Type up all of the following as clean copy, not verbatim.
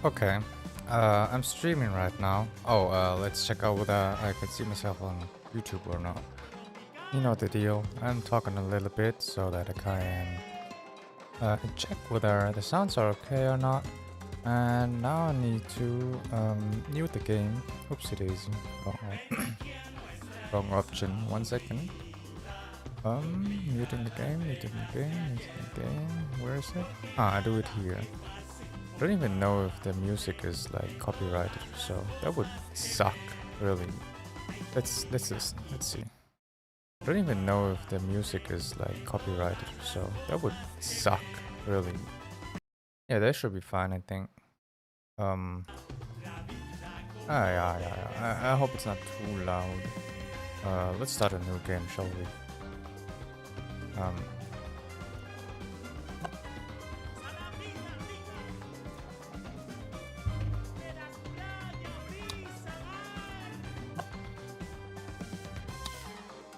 Okay. I'm streaming right now. Oh, let's check out whether I can see myself on YouTube or not. You know the deal. I'm talking a little bit so that I can check whether the sounds are okay or not. And now I need to mute the game. Oopsie daisy. Wrong option. 1 second. Muting the game, muting the game, muting the game. Where is it? Ah, I do it here. I don't even know if the music is like copyrighted, so that would suck, really. Let's see. I don't even know if the music is like copyrighted, so that would suck, really. Yeah, that should be fine, I think. Yeah. I hope it's not too loud. Let's start a new game, shall we?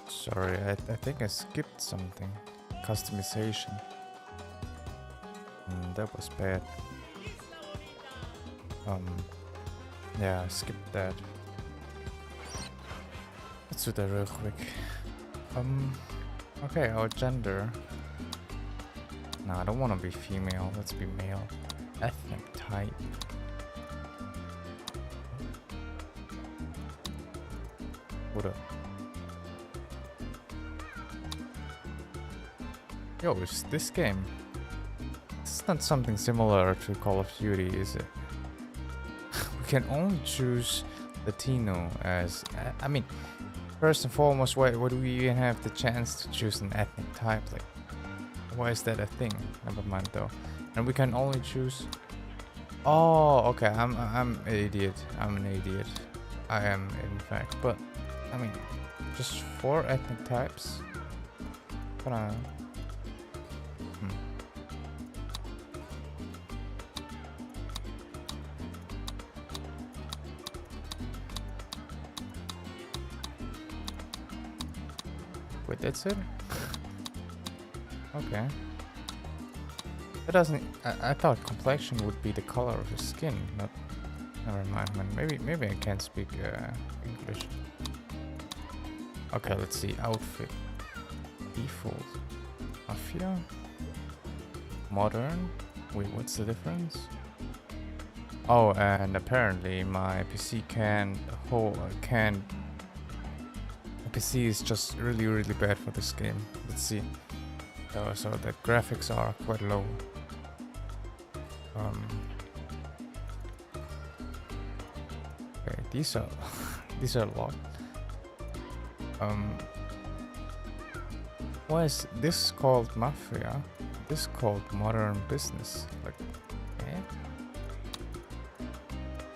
Sorry, I think I skipped something. Customization. That was bad. Yeah, I skipped that. Let's do that real quick. Okay, our gender. No, I don't want to be female. Let's be male. Ethnic type. What up? Yo, is this game? It's not something similar to Call of Duty, is it? We can only choose Latino as... I mean, first and foremost, why do we even have the chance to choose an ethnic type? Like, why is that a thing? Never mind though. And we can only choose... Oh, okay, I'm an idiot. I'm an idiot. I am, in fact. But, I mean, just 4 ethnic types? Can I... Wait, that's it? Okay. It doesn't... I thought complexion would be the color of your skin, not... Never mind, man. Maybe I can't speak English. Okay, let's see. Outfit. Default. Mafia? Modern? Wait, what's the difference? Oh, and apparently my PC can't... PC is just really bad for this game. Let's see. So the graphics are quite low. Okay, these are a lot. Why is this called Mafia? This called Modern Business? Like, eh?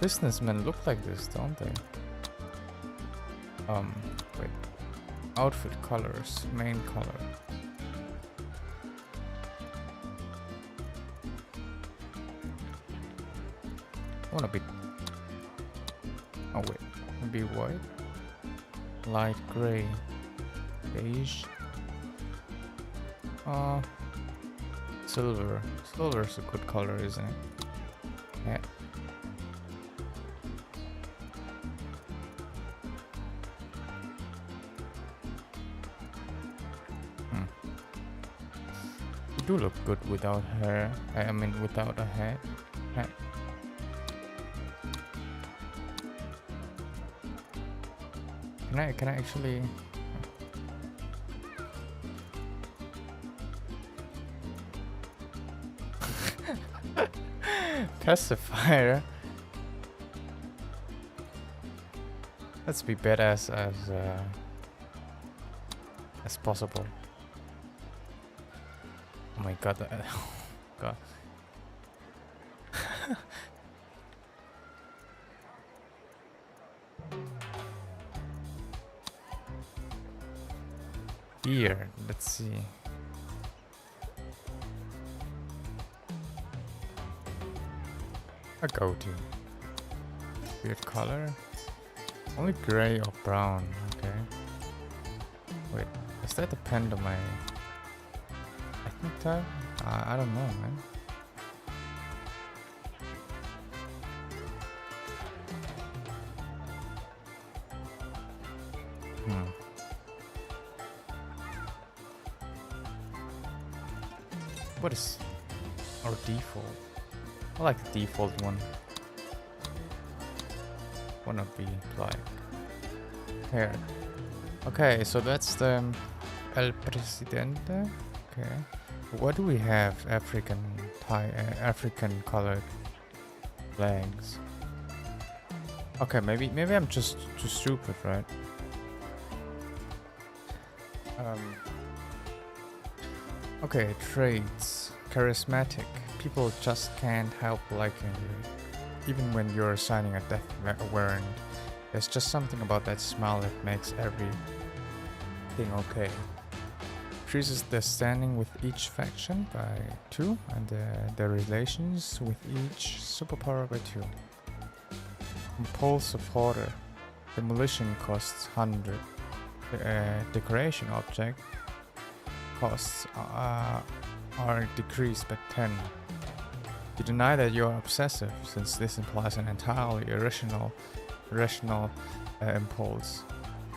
Businessmen look like this, don't they? Wait. Outfit colors, main color. I wanna be... Oh wait, maybe white? Light gray. Beige. Silver. Silver is a good color, isn't it? Yeah. You do look good without hair. I mean, without a hat. Can I actually? Pacifier. Let's be badass as possible. Oh my god! Oh god. Here, let's see. A goatee. Weird color. Only gray or brown. Okay. Wait, does that depend on my ethnic type? I don't know, man. What is our default? I like the default one. Wanna be like here. Okay, so that's the El Presidente. Okay. What do we have? African colored flags. Okay, maybe I'm just too stupid, right? Okay, traits. Charismatic. People just can't help liking you. Even when you're signing a death warrant. There's just something about that smile that makes everything okay. Increases the standing with each faction by 2 and the relations with each superpower by 2. Impulsive Hoarder. Demolition costs 100. Decoration object costs are decreased by 10. You deny that you're obsessive, since this implies an entirely irrational impulse.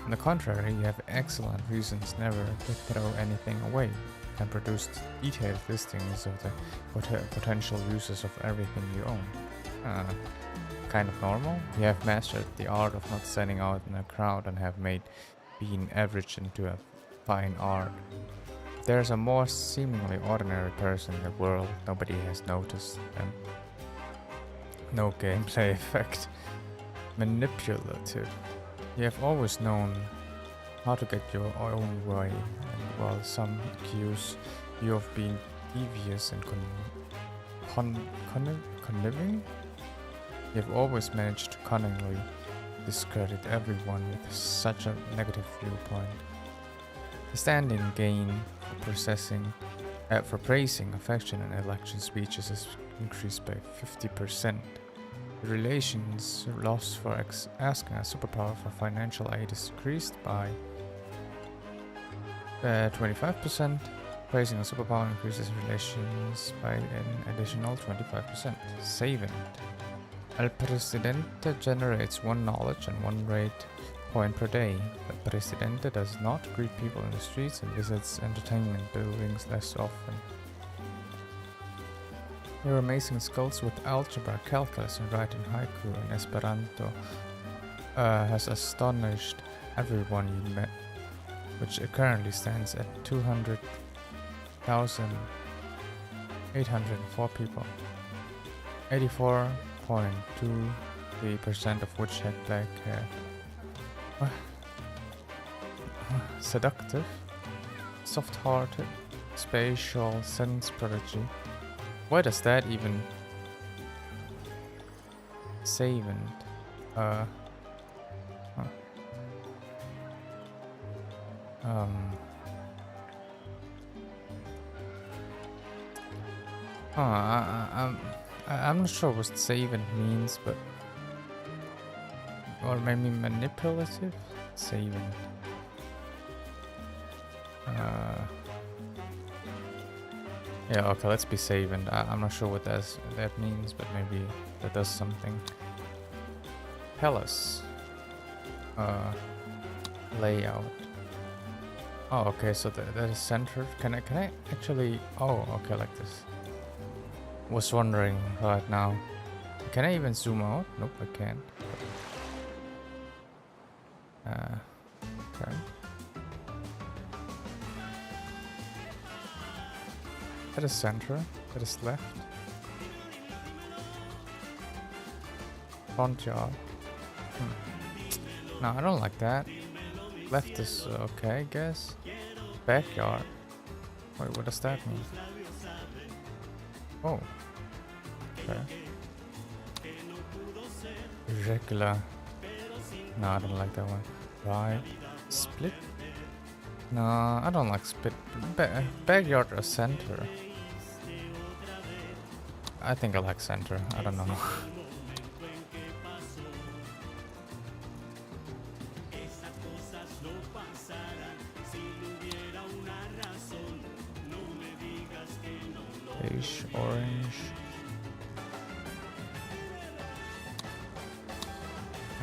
On the contrary, you have excellent reasons never to throw anything away. You can produce detailed listings of the potential uses of everything you own. Kind of normal. You have mastered the art of not standing out in a crowd and have made being average into a fine art. If there's a more seemingly ordinary person in the world, nobody has noticed them. No gameplay effect. Manipulative. You have always known how to get your own way, and while some accuse you of being devious and conniving, you have always managed to cunningly discredit everyone with such a negative viewpoint. The standing gain for praising affection and election speeches is increased by 50%. The relations lost for asking a superpower for financial aid is decreased by 25%. Praising a superpower increases relations by an additional 25%. Saving. El Presidente generates 1 knowledge and 1 rate point per day. El Presidente does not greet people in the streets and visits entertainment buildings less often. Your amazing skills with algebra, calculus, and writing haiku and Esperanto has astonished everyone you met, which currently stands at 200,804 people. 84.23% of which had black hair. Seductive, soft-hearted, spatial sense prodigy. Why does that even savant? I'm not sure what savant means, but or maybe manipulative savant. Yeah, okay, let's be savant. I'm not sure what that means, but maybe that does something. Palace. Layout. Oh, okay, so that is centered. Can I actually... Oh, okay, like this. Was wondering right now. Can I even zoom out? Nope, I can't. Okay. That is center. That is left. Front yard. No, I don't like that. Left is okay, I guess. Backyard. Wait, what does that mean? Oh. Okay. Irregular. No, I don't like that one. Right. Split? No, I don't like split. Backyard or center? I think I like center. I don't know. Beige, orange.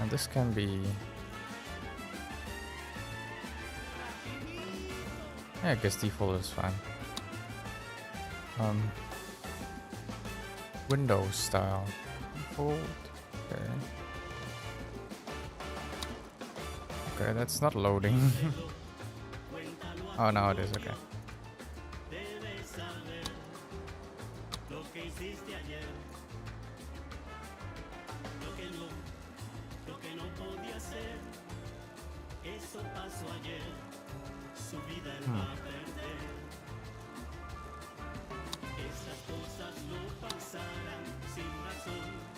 And this can be Yeah, I guess default is fine. Windows style. Default. Okay. Okay, that's not loading. Oh, now it is, okay.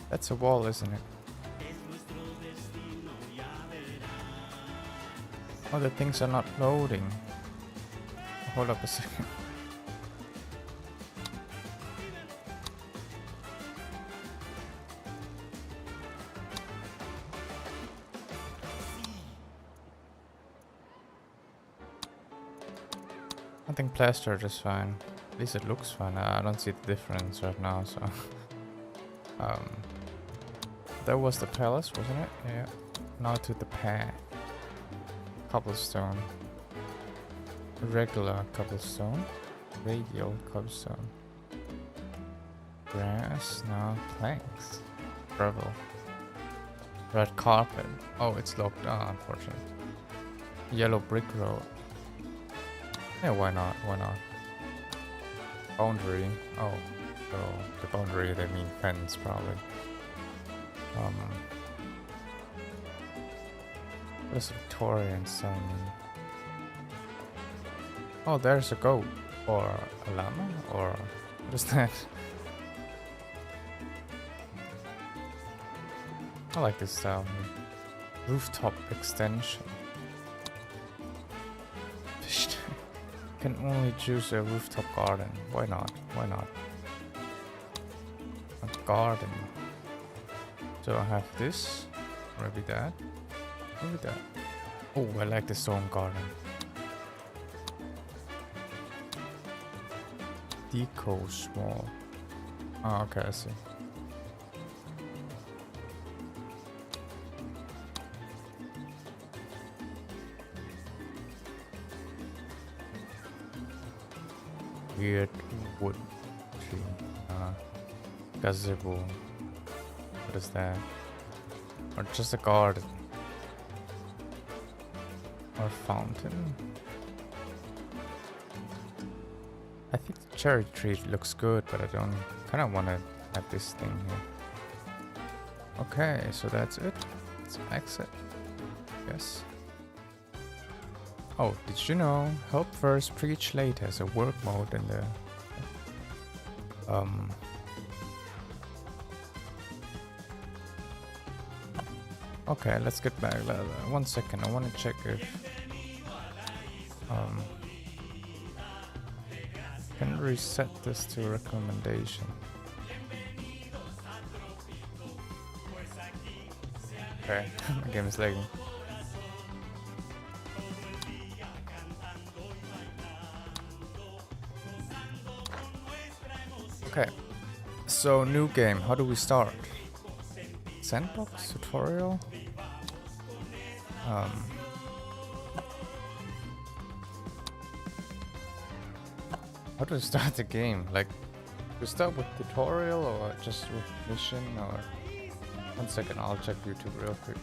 That's a wall, isn't it? Oh, the things are not loading. Hold up a second. I think plastered is fine. At least it looks fine. I don't see the difference right now, so... that was the palace, wasn't it? Yeah. Now to the path. Cobblestone. Regular cobblestone. Radial cobblestone. Grass. Now planks. Gravel. Red carpet. Oh, it's locked. Oh, unfortunate. Yellow brick road. Yeah, why not? Why not? Boundary. Oh, so the boundary, they mean fence, probably. What does Victorian sign mean? Oh, there's a goat. Or a llama? Or what is that? I like this style. Rooftop extension. Can only choose a rooftop garden. Why not? Why not? A garden. So I have this. Maybe that. Maybe that. Oh, I like the stone garden. Deco small. Oh, okay, I see. Weird wood tree. Gazebo. What is that? Or just a garden? Or fountain? I think the cherry tree looks good, but I don't kind of want to have this thing here. Okay, so that's it. Let's exit. Yes. Oh, did you know? Help first, preach later has a work mode in the Okay, let's get back. 1 second, I want to check if can reset this to recommendation. Okay, the game is lagging. Okay, so new game. How do we start? Sandbox tutorial. How do I start the game? Like, we start with tutorial or just with mission or? 1 second, I'll check YouTube real quick.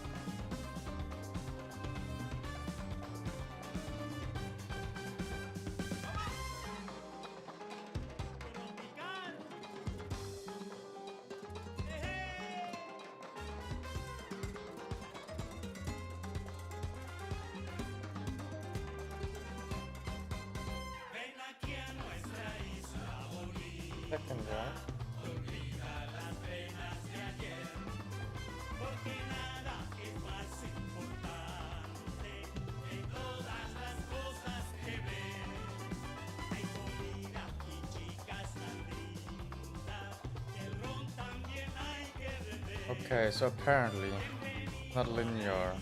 Second, right? Okay, so apparently not linear.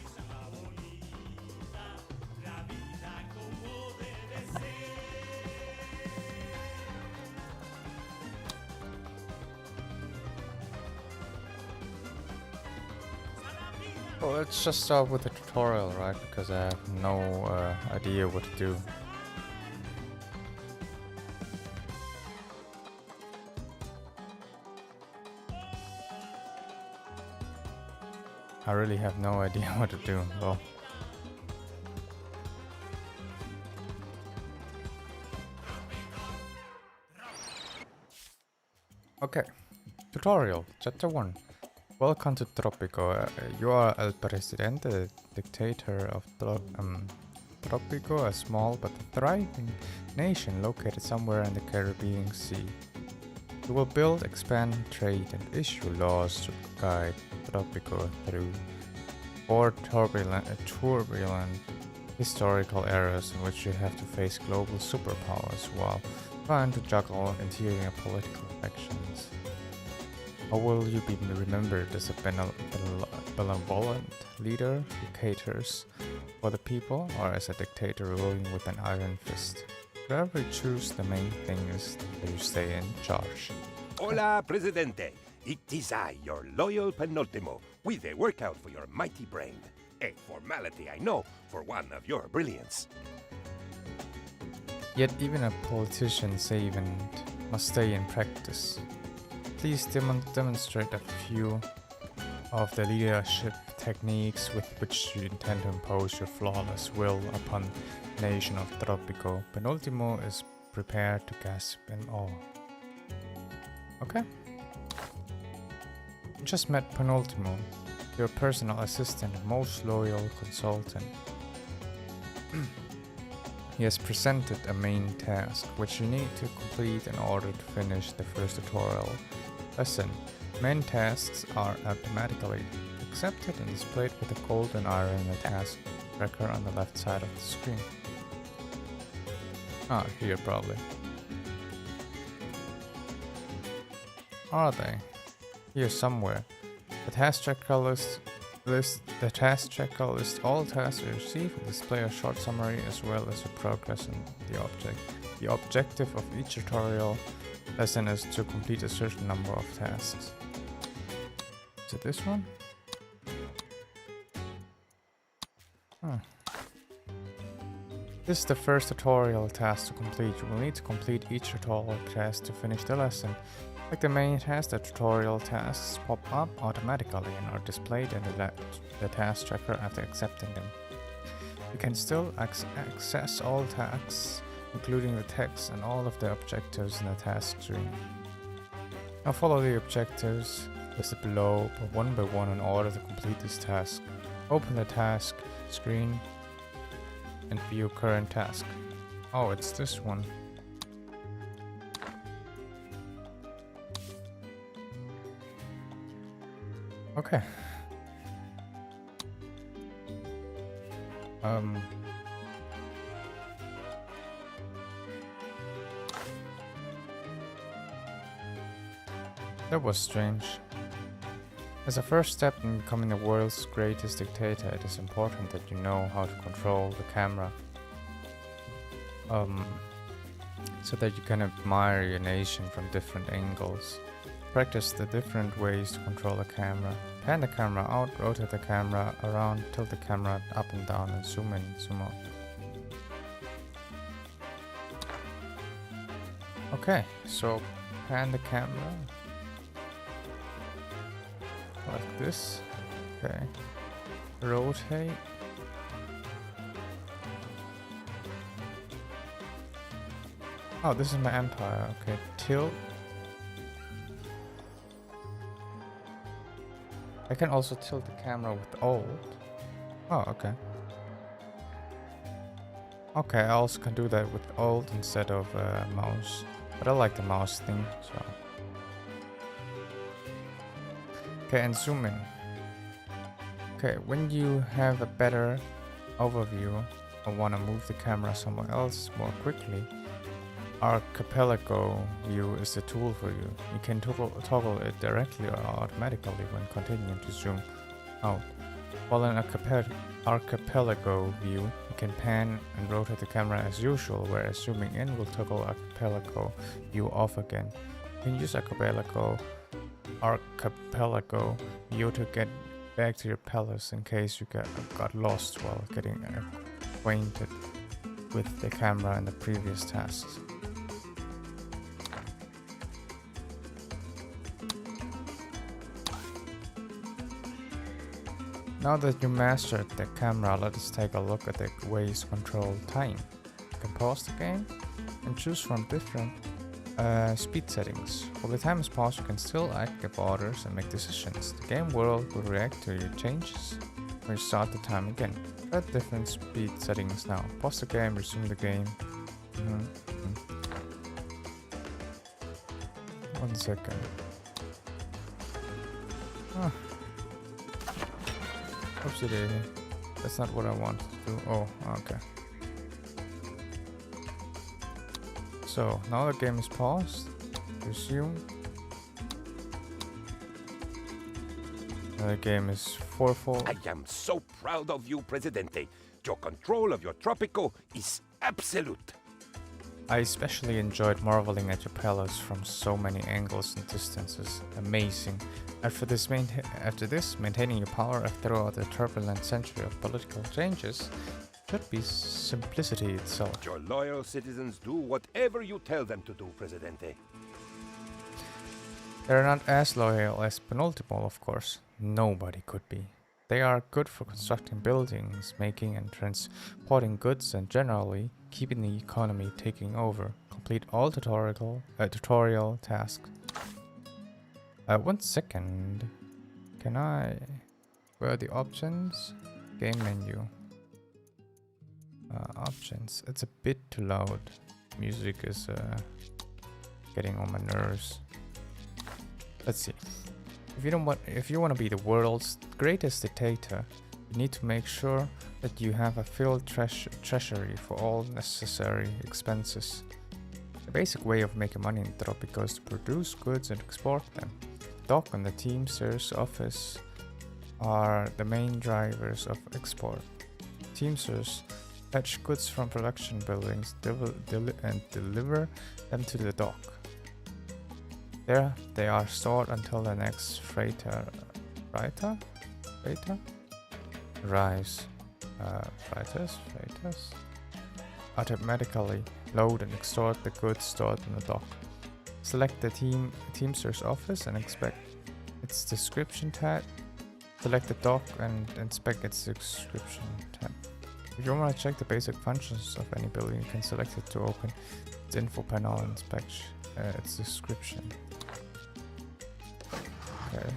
Well, let's just start with the tutorial, right? Because I have no idea what to do. I really have no idea what to do, though. Okay, tutorial, chapter 1. Welcome to Tropico. You are El Presidente, the dictator of Tropico, a small but thriving nation located somewhere in the Caribbean Sea. You will build, expand, trade, and issue laws to guide Tropico through 4 turbulent historical eras in which you have to face global superpowers while trying to juggle interior political factions. Or will you be remembered as a benevolent leader who caters for the people, or as a dictator ruling with an iron fist? Whatever you choose, the main thing is that you stay in charge. Hola, Presidente. It is I, your loyal penultimo, with a workout for your mighty brain. A formality, I know, for one of your brilliance. Yet even a politician must stay in practice. Please demonstrate a few of the leadership techniques with which you intend to impose your flawless will upon the nation of Tropico. Penultimo is prepared to gasp in awe. Okay. You just met Penultimo, your personal assistant and most loyal consultant. He has presented a main task, which you need to complete in order to finish the first tutorial lesson. Main tasks are automatically accepted and displayed with a golden arrow in the task tracker on the left side of the screen. Ah, here probably. Are they? Here somewhere. The task tracker lists all tasks you receive and display a short summary as well as your progress in the object. The objective of each tutorial lesson is to complete a certain number of tasks. Is it this one? Huh. This is the first tutorial task to complete. You will need to complete each tutorial task to finish the lesson. Like the main task, the tutorial tasks pop up automatically and are displayed in the task tracker after accepting them. You can still access all tasks, including the text and all of the objectives in the task screen. Now follow the objectives listed below one by one in order to complete this task. Open the task screen and view current task. Oh, it's this one. Okay. That was strange. As a first step in becoming the world's greatest dictator, it is important that you know how to control the camera. So that you can admire your nation from different angles. Practice the different ways to control the camera. Pan the camera out, rotate the camera around, tilt the camera up and down, and zoom in, zoom out. Okay, so pan the camera like this. Okay, rotate. Oh, this is my empire. Okay, tilt. I can also tilt the camera with Alt. Oh, okay. Okay, I also can do that with Alt instead of mouse. But I like the mouse thing, so. Okay, and zoom in. Okay, when you have a better overview or want to move the camera somewhere else more quickly, Archipelago view is the tool for you. You can toggle it directly or automatically when continuing to zoom out. While in Archipelago view, you can pan and rotate the camera as usual, whereas zooming in will toggle Archipelago view off again. You can use Archipelago view to get back to your palace in case you got lost while getting acquainted with the camera in the previous tasks. Now that you mastered the camera, let us take a look at the ways to control time. You can pause the game and choose from different speed settings. While the time is paused, you can still act, give orders, and make decisions. The game world will react to your changes when you start the time again. Try different speed settings now. Pause the game, resume the game. 1 second. Oh. Oopsie daisy. That's not what I wanted to do. Oh, okay. So, now the game is paused. Resume. Now the game is fourfold. I am so proud of you, Presidente. Your control of your Tropico is absolute. I especially enjoyed marveling at your palace from so many angles and distances. Amazing. After this, maintaining your power throughout the turbulent century of political changes should be simplicity itself. Your loyal citizens do whatever you tell them to do, Presidente. They're not as loyal as Penultimo, of course. Nobody could be. They are good for constructing buildings, making and transporting goods, and generally keeping the economy taking over. Complete all tutorial tasks. 1 second. Can I... Where are the options? Game menu. Options. It's a bit too loud. Music is getting on my nerves. Let's see. If you want to be the world's greatest dictator, you need to make sure that you have a filled treasury for all necessary expenses. The basic way of making money in Tropico is to produce goods and export them. The dock and the Teamster's office are the main drivers of export. Teamsters fetch goods from production buildings and deliver them to the dock. There they are stored until the next freighter arrives. Freighters automatically load and extort the goods stored in the dock. Select the Teamster's office and inspect its description tab. Select the dock and inspect its description tab. If you want to check the basic functions of any building, you can select it to open its info panel and inspect its description. Okay.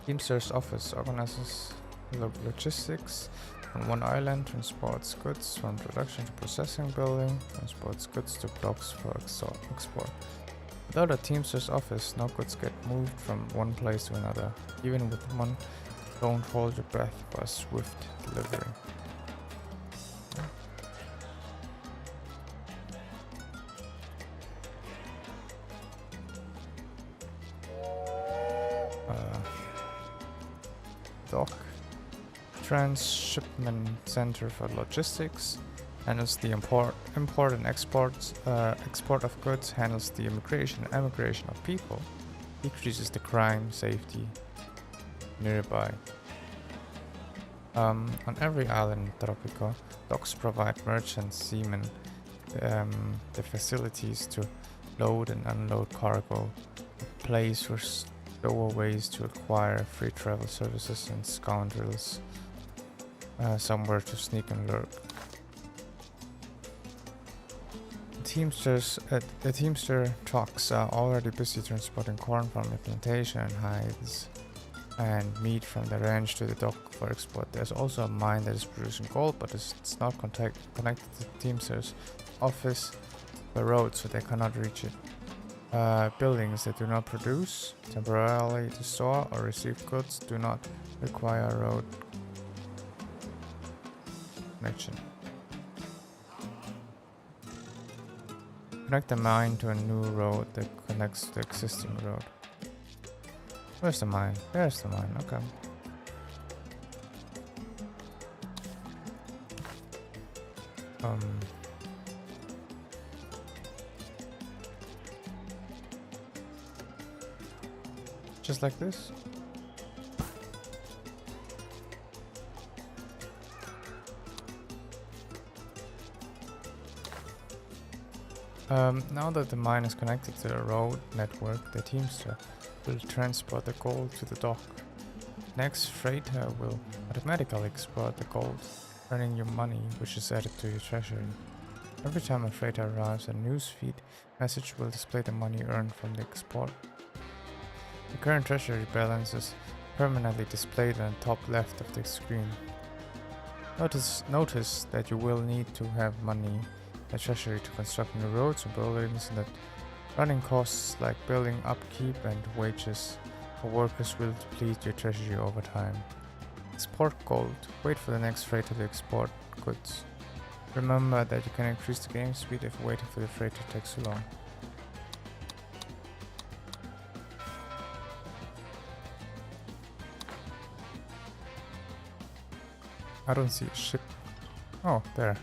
Teamster's office organizes logistics on one island, transports goods from production to processing building, transports goods to docks for export. Without a Teamster's office, no goods get moved from one place to another. Even with one, don't hold your breath for a swift delivery. Dock. Transshipment center for logistics. Handles the import and export of goods. Handles the immigration and emigration of people. Decreases the crime safety nearby. On every island in Tropico, docks provide merchants, seamen, the facilities to load and unload cargo, a place for stowaways to acquire free travel services, and scoundrels somewhere to sneak and lurk. The Teamster trucks are already busy transporting corn from the plantation and hides and meat from the ranch to the dock for export. There's also a mine that is producing gold, but it's not connected to Teamster's office by road, so they cannot reach it. Buildings that do not produce, temporarily to store or receive goods do not require road connection. Connect the mine to a new road that connects to the existing road. Where's the mine? There's the mine, okay. Just like this. Now that the mine is connected to the road network, the Teamster will transport the gold to the dock. Next freighter will automatically export the gold, earning you money, which is added to your treasury. Every time a freighter arrives, a newsfeed message will display the money earned from the export. The current treasury balance is permanently displayed on the top left of the screen. Notice that you will need to have money in the treasury to construct new roads and buildings, and that running costs like building upkeep and wages for workers will deplete your treasury over time. Export gold. Wait for the next freighter to export goods. Remember that you can increase the game speed if waiting for the freighter takes too long. I don't see a ship. Oh, there.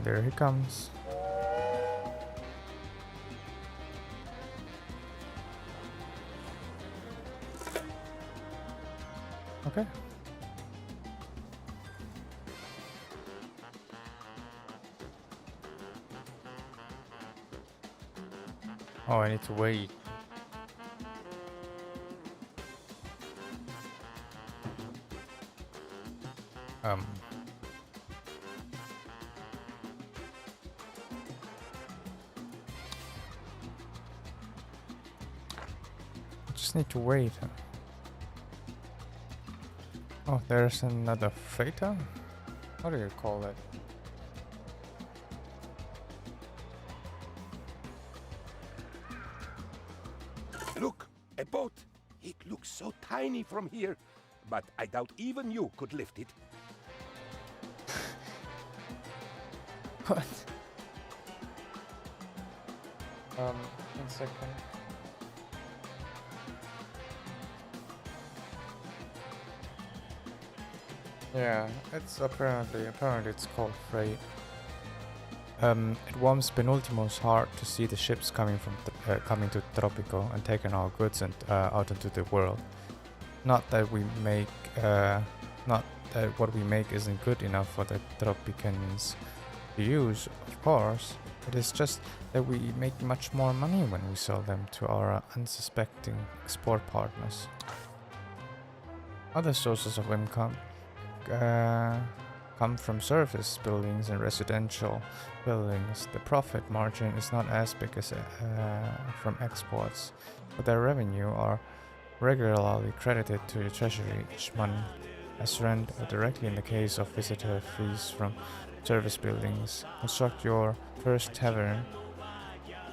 There he comes. Okay. Oh, I need to wait. Just need to wait. Oh, there's another freighter? What do you call it? Look, a boat. It looks so tiny from here, but I doubt even you could lift it. What? 1 second. Yeah, it's apparently it's called freight. It warms Penultimo's heart to see the ships coming to Tropico and taking our goods and out into the world. Not that what we make isn't good enough for the Tropicans to use, of course. It is just that we make much more money when we sell them to our unsuspecting export partners. Other sources of income come from service buildings and residential buildings. The profit margin is not as big as from exports, but their revenue are regularly credited to your treasury each month as rent, or directly in the case of visitor fees from service buildings. Construct your first tavern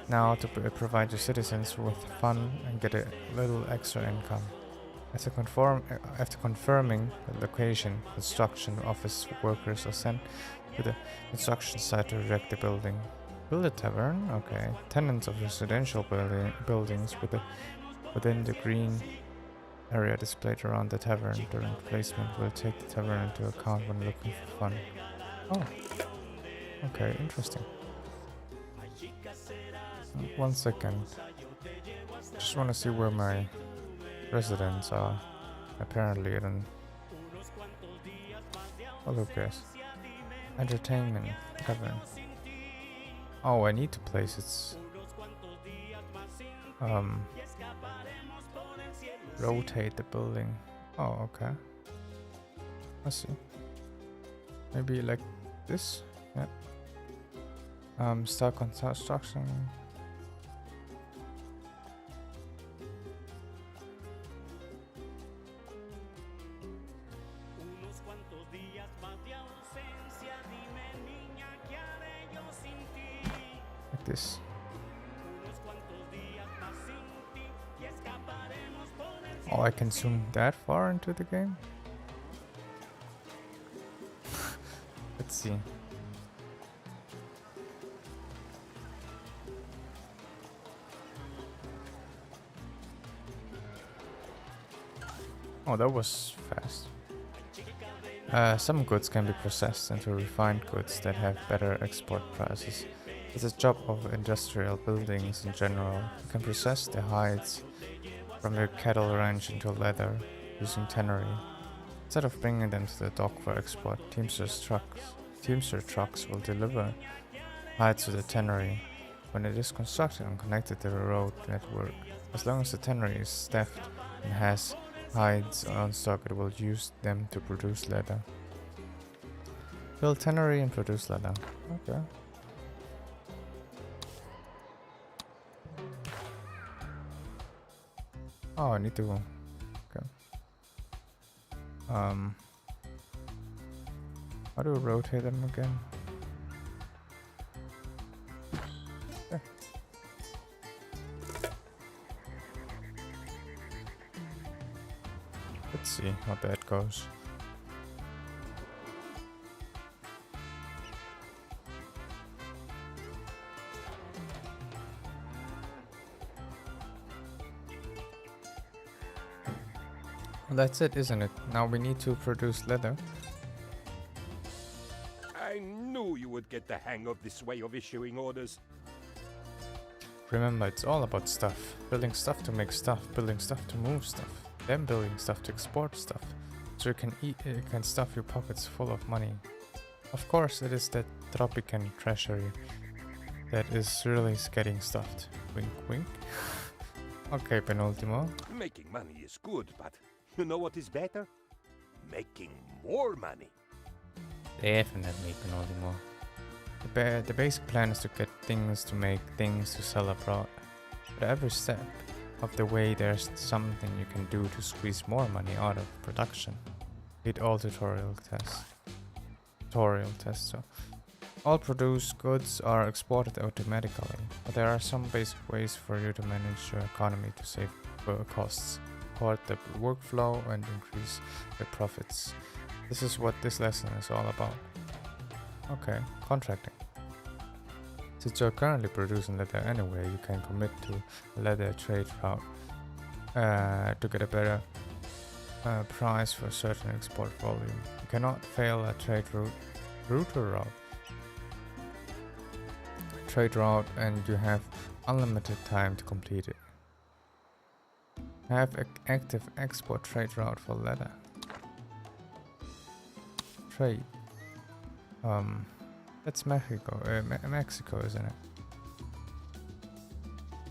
now to provide your citizens with fun and get a little extra income. After confirming the location, construction office workers are sent to the construction site to erect the building. Build a tavern? Okay. Tenants of residential buildings within the green area displayed around the tavern during placement will take the tavern into account when looking for fun. Oh. Okay, interesting. 1 second. Just want to see where my residents are. Apparently I don't... Oh, look, guys. Entertainment tavern. Oh, I need to place its... rotate the building. Oh, okay. I see. Maybe like this? Yeah. Start construction. Like this. Oh, I can zoom that far into the game? Let's see. Oh, that was fast. Some goods can be processed into refined goods that have better export prices. It's a job of industrial buildings in general. You can process the hides from your cattle ranch into leather, using tannery. Instead of bringing them to the dock for export, Teamster trucks will deliver hides to the tannery when it is constructed and connected to the road network. As long as the tannery is staffed and has hides on stock, it will use them to produce leather. Build tannery and produce leather. Okay. Oh, I need to go. Okay. How do I rotate them again? There. Let's see how that goes. Well, that's it, isn't it? Now we need to produce leather. I knew you would get the hang of this way of issuing orders. Remember, it's all about stuff. Building stuff to make stuff, building stuff to move stuff, then building stuff to export stuff. So you can stuff your pockets full of money. Of course, it is that Tropican treasury that is really getting stuffed. Wink wink. Okay, Penultimo. Making money is good, but you know what is better? Making more money. Definitely, Penultimo. The basic plan is to get things to make things to sell abroad. But every step of the way there's something you can do to squeeze more money out of production. Read all tutorial tests. So all produced goods are exported automatically, but there are some basic ways for you to manage your economy to save costs, support the workflow, and increase your profits. This is what this lesson is all about. Okay, contracting. Since you're currently producing leather anyway, you can commit to a leather trade route to get a better price for a certain export volume. You cannot fail a trade route, and you have unlimited time to complete it. Have an active export trade route for leather. Trade. That's Mexico, isn't it?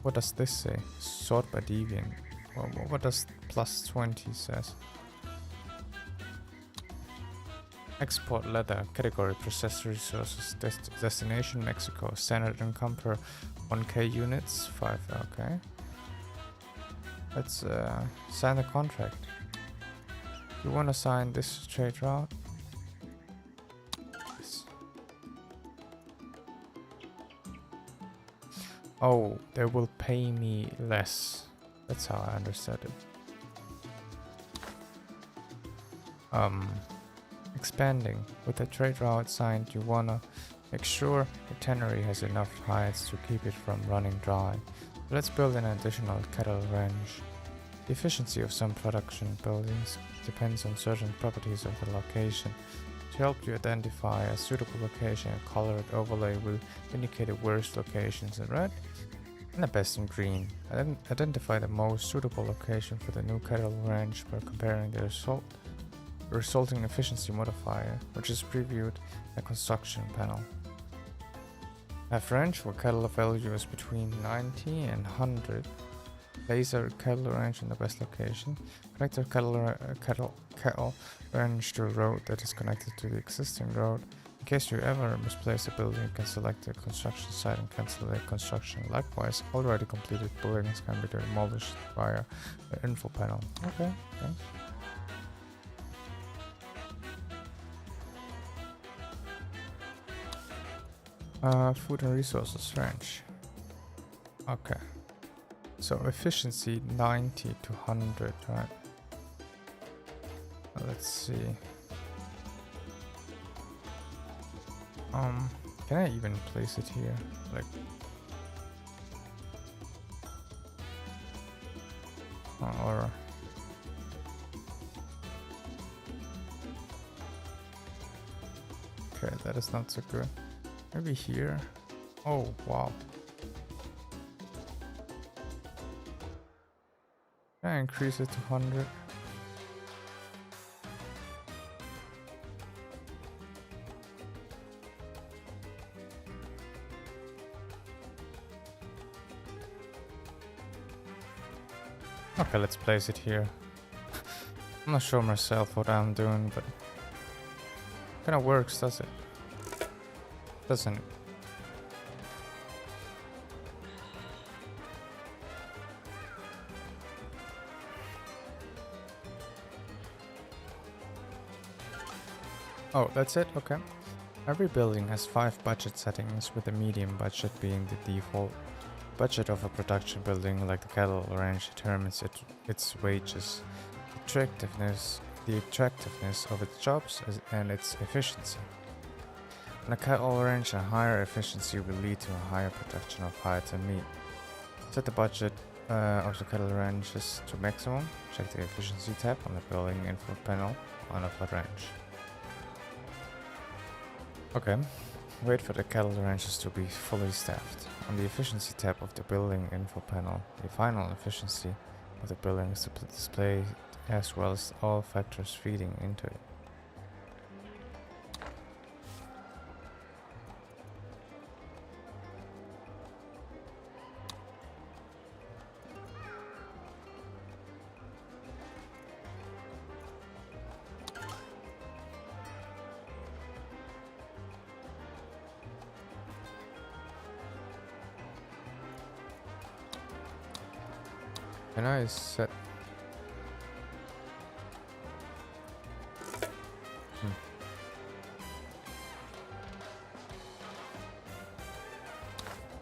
What does this say? Sort by deviant. Well, what does plus 20 says? Export leather category processed resources destination Mexico standard income per 1k units 5. Okay, let's sign the contract. You want to sign this trade route? Yes. Oh, they will pay me less. That's how I understood it. Expanding. With the trade route signed, you wanna make sure the tannery has enough hides to keep it from running dry. So let's build an additional cattle ranch. The efficiency of some production buildings depends on certain properties of the location. To help you identify a suitable location, a colored overlay will indicate the worst locations in red and the best in green. Identify the most suitable location for the new cattle ranch by comparing the resulting efficiency modifier, which is previewed in the construction panel. Have ranch where cattle value is between 90 and 100. Place a cattle ranch in the best location. Connect the cattle ranch to a road that is connected to the existing road. In case you ever misplace a building, you can select the construction site and cancel the construction. Likewise, already completed buildings can be demolished via the info panel. Okay, thanks. Food and resources ranch. Okay. So efficiency 90 to 100, right? Let's see. Can I even place it here? Like, or okay, that is not so good. Maybe here. Oh wow. Can I increase it to 100? Okay, let's place it here. I'm not sure myself what I'm doing, but kind of works, does it? Doesn't it? Oh, that's it? Okay. Every building has 5 budget settings, with the medium budget being the default. Budget of a production building like the cattle ranch determines its wages, the attractiveness of its jobs, and its efficiency. On a cattle ranch, a higher efficiency will lead to a higher production of hides and meat. Set the budget of the cattle ranches to maximum. Check the efficiency tab on the building info panel on a flat ranch. Okay, wait for the cattle ranches to be fully staffed. On the efficiency tab of the building info panel, the final efficiency of the building is displayed as well as all factors feeding into it. Can I set...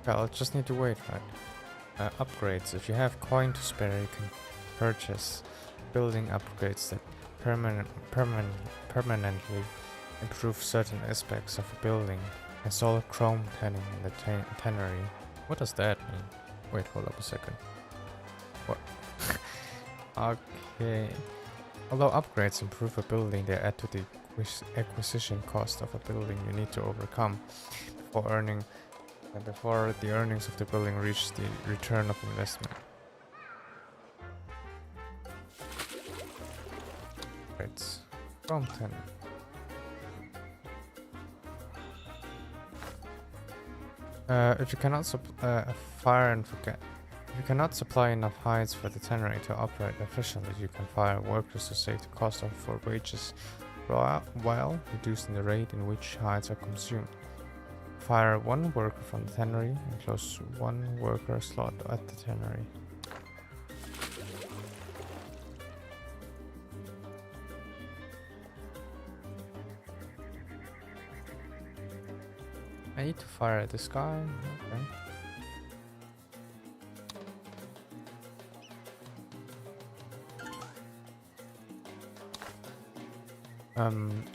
Yeah, I'll just need to wait, right? Upgrades. If you have coin to spare, you can purchase building upgrades that permanently improve certain aspects of a building. Install a chrome tanning in the tannery. What does that mean? Wait, hold up a second. What? Okay. Although upgrades improve a building, they add to the acquisition cost of a building you need to overcome before the earnings of the building reach the return of investment. Upgrades. Chrome tanning. If you cannot fire and forget. If you cannot supply enough hides for the tannery to operate efficiently, you can fire workers to save the cost for wages while reducing the rate in which hides are consumed. Fire 1 worker from the tannery and close 1 worker slot at the tannery. I need to fire this guy. Okay.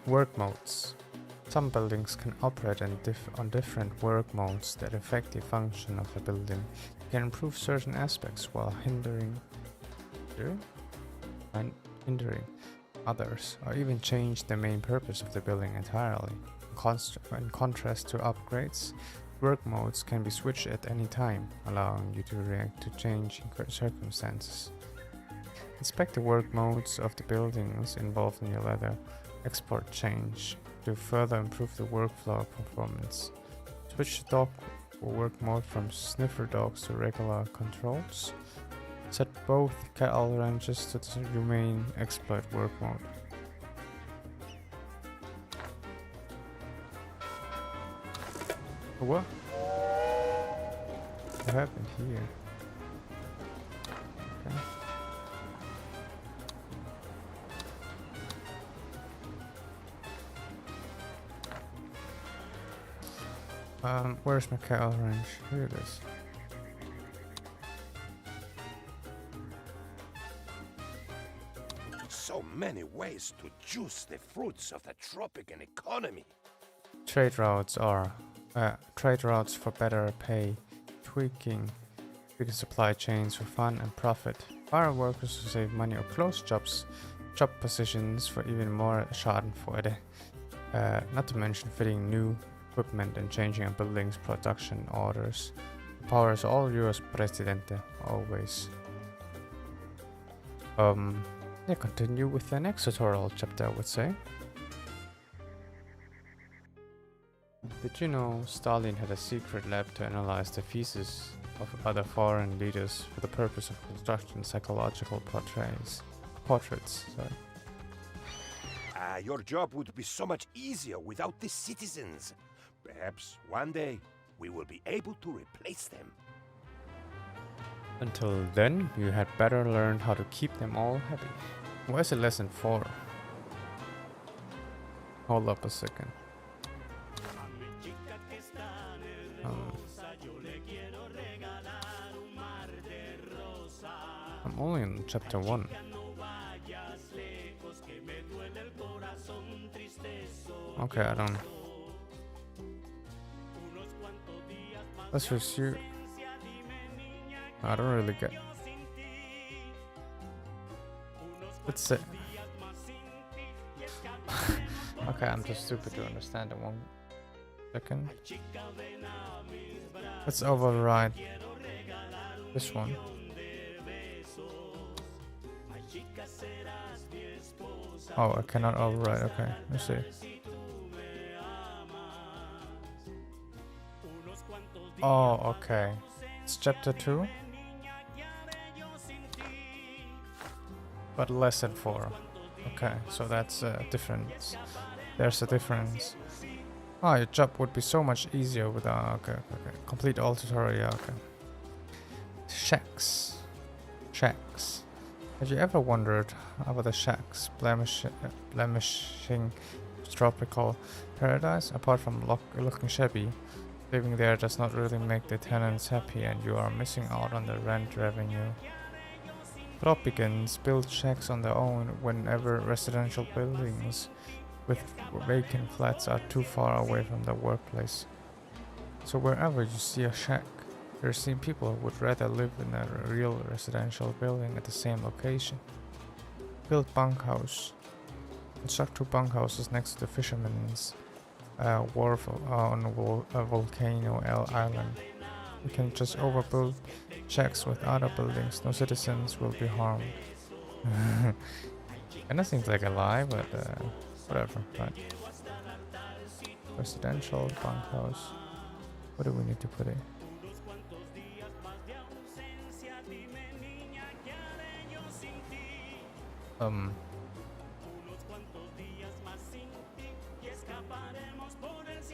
Work modes. Some buildings can operate on different work modes that affect the function of the building. You can improve certain aspects while hindering others, or even change the main purpose of the building entirely. In contrast to upgrades, work modes can be switched at any time, allowing you to react to changing circumstances. Inspect the work modes of the buildings involved in your ladder export change to further improve the workflow performance. Switch the dog work mode from sniffer dogs to regular controls. Set both cattle ranches to the remain exploit work mode. What? What happened here? Okay. Where's my cattle ranch? Here it is. So many ways to juice the fruits of the Tropican economy. Trade routes for better pay, tweaking supply chains for fun and profit, fire workers to save money or close job positions for even more schadenfreude. Not to mention fitting new equipment and changing a building's production orders. The power is all yours, Presidente, always. Yeah, continue with the next tutorial chapter, I would say. Did you know Stalin had a secret lab to analyze the feces of other foreign leaders for the purpose of constructing psychological portraits. Sorry. Your job would be so much easier without the citizens. Perhaps one day we will be able to replace them. Until then, you had better learn how to keep them all happy. Where's the lesson 4? Hold up a second. I'm only in chapter 1. Okay, I don't. Let's pursue. I don't really get. Let's say. Okay, I'm too stupid to understand it. 1 second. Let's override this one. Oh, I cannot override. Okay, let's see. Oh, okay. It's chapter 2. But lesson 4. Okay, so that's a difference. There's a difference. Oh, your job would be so much easier without. Okay. Complete all tutorial. Okay. Shacks. Have you ever wondered about the shacks blemishing tropical paradise? Apart from looking shabby, living there does not really make the tenants happy, and you are missing out on the rent revenue. Tropicans build shacks on their own whenever residential buildings with vacant flats are too far away from the workplace. So wherever you see a shack, you're seeing people who would rather live in a real residential building at the same location. Build bunkhouse. Construct 2 bunkhouses next to the fisherman's wharf on Volcano Island. You can just overbuild shacks with other buildings. No citizens will be harmed. Kinda seems like a lie, but whatever. Right. Residential bunkhouse. What do we need to put in?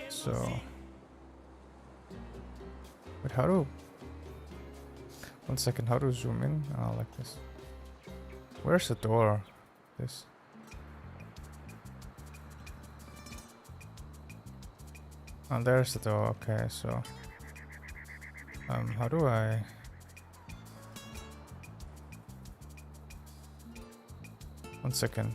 So, wait, how do? 1 second, how to zoom in? Oh, like this. Where's the door? This. Oh, there's the door. Okay, so, how do I? One second.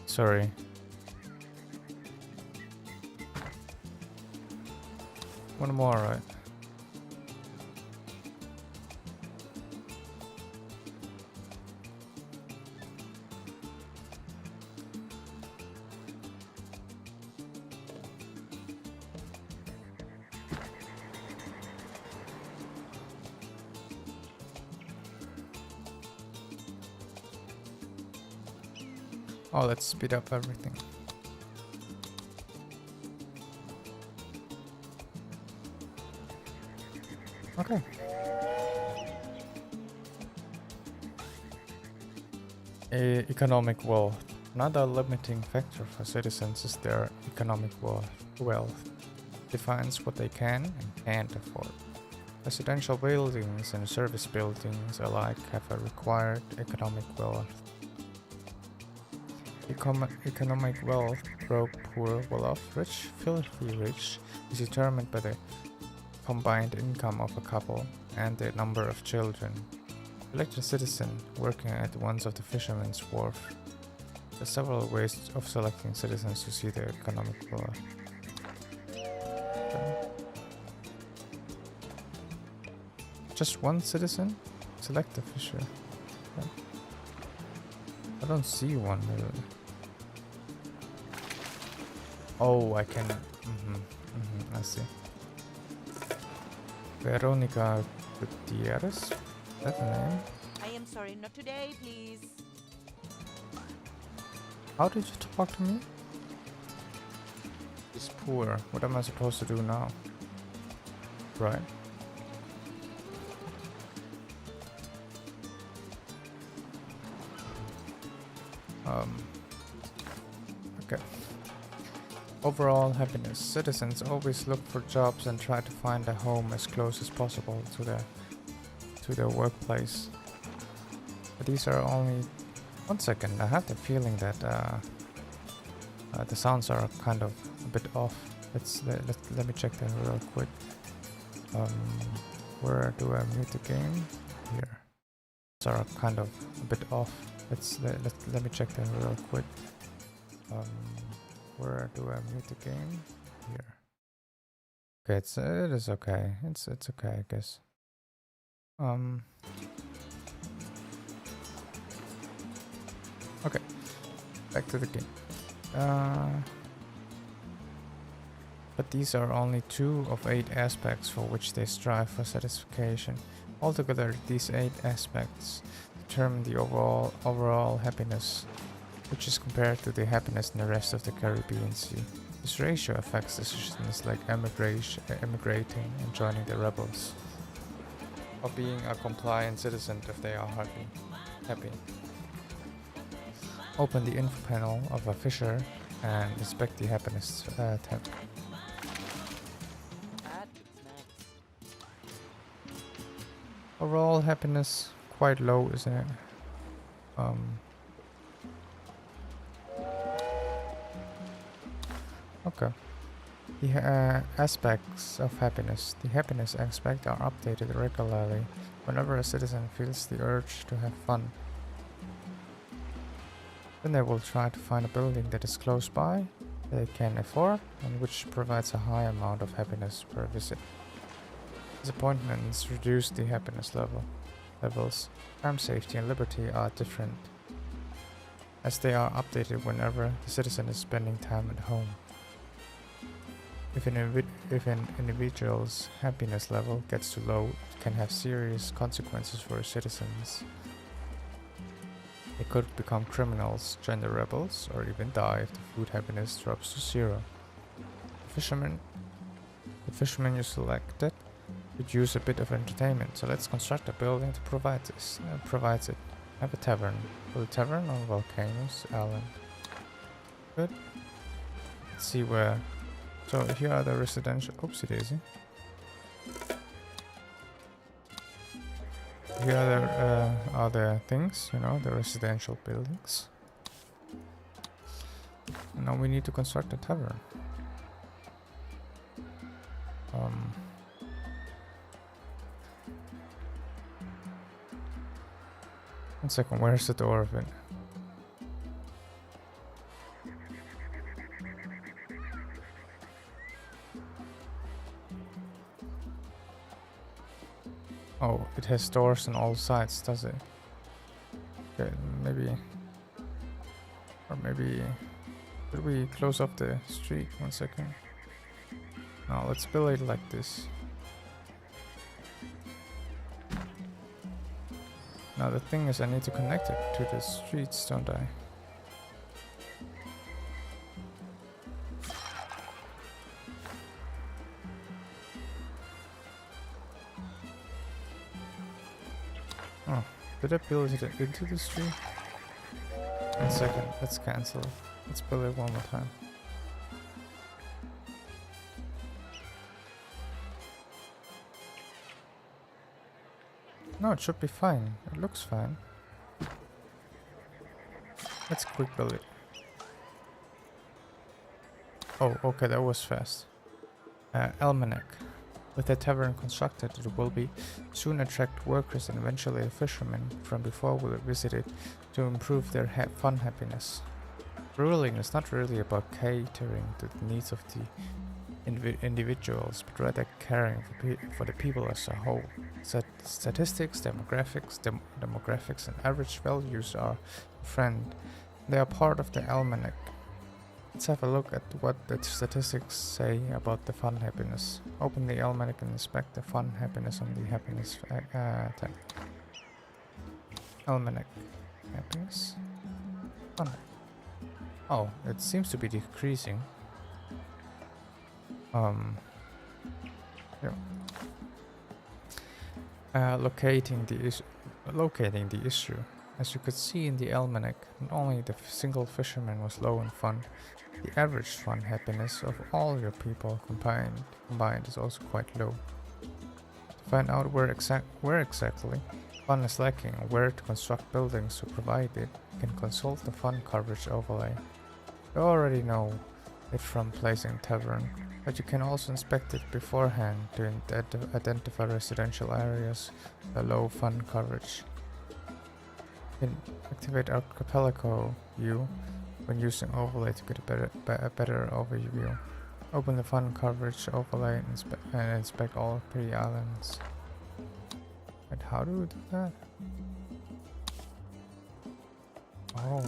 Sorry. One more, right? Oh, let's speed up everything. Okay. Economic wealth. Another limiting factor for citizens is their economic wealth. Defines what they can and can't afford. Residential buildings and service buildings alike have a required economic wealth. Economic wealth, broke, poor, well-off, rich, filthy rich, is determined by the combined income of a couple and the number of children. Select a citizen working at one of the fisherman's wharf. There are several ways of selecting citizens to see their economic wealth. Just one citizen? Select the fisher. Okay. I don't see one really. Oh, I can. I see. Veronica Gutierrez? Is that the name? sorry, not today, please. How did you talk to me? It's poor. What am I supposed to do now? Right. Okay. Overall happiness. Citizens always look for jobs and try to find a home as close as possible to their workplace. But these are only... One second, I have the feeling that the sounds are kind of a bit off. Let me check that real quick. Where do I mute the game? Here. Sounds are kind of a bit off. Let me check that real quick. Where do I mute the game? Here. Okay, it is okay. It's okay, I guess. Okay, back to the game. But these are only 2 of 8 aspects for which they strive for satisfaction. Altogether, these 8 aspects determine the overall happiness, which is compared to the happiness in the rest of the Caribbean Sea. This ratio affects decisions like emigrating and joining the rebels, or being a compliant citizen if they are happy. Open the info panel of a fisher and inspect the happiness tab. That looks nice. Overall happiness quite low, isn't it? Okay. The aspects of happiness. The happiness aspect are updated regularly whenever a citizen feels the urge to have fun. Then they will try to find a building that is close by, they can afford, and which provides a high amount of happiness per visit. Disappointments reduce the happiness levels. Crime, safety, and liberty are different, as they are updated whenever the citizen is spending time at home. If an individual's happiness level gets too low, it can have serious consequences for citizens. They could become criminals, join the rebels, or even die if the food happiness drops to 0. The fisherman you selected could use a bit of entertainment, so let's construct a building to provide this. Provides it. Have a tavern. Build a tavern on Volcanoes Island. Good. Let's see where. So here are the residential. Oopsie daisy. Here are the things, you know, the residential buildings. And now we need to construct a tavern. One second, where's the door of it? Oh, it has doors on all sides, does it? Okay, maybe... Or maybe... Should we close off the street? 1 second. No, let's build it like this. Now the thing is, I need to connect it to the streets, don't I? Oh, did I build it into the street? 1 second, let's cancel. Let's build it one more time. No, it should be fine. It looks fine. Let's quick build it. Oh, okay, that was fast. Almanac. With a tavern constructed, it will be soon attract workers and eventually fishermen from before will visit it to improve their fun happiness. Ruling is not really about catering to the needs of the individuals, but rather caring for the people as a whole. Statistics, demographics, and average values are a friend. They are part of the almanac. Let's have a look at what the statistics say about the fun happiness. Open the almanac and inspect the fun happiness on the happiness tab. Almanac. Happiness. Fun. Oh, it seems to be decreasing. Yeah. Locating the issue. As you could see in the almanac, not only the single fisherman was low in fun, the average fun happiness of all your people combined is also quite low. To find out where exactly fun is lacking and where to construct buildings to provide it, you can consult the fun coverage overlay. You already know it from placing tavern, but you can also inspect it beforehand to identify residential areas with low fun coverage. You can activate Archipelago view when using overlay to get a better overview. Open the fun coverage overlay and inspect all 3 islands. And how do we do that? Oh.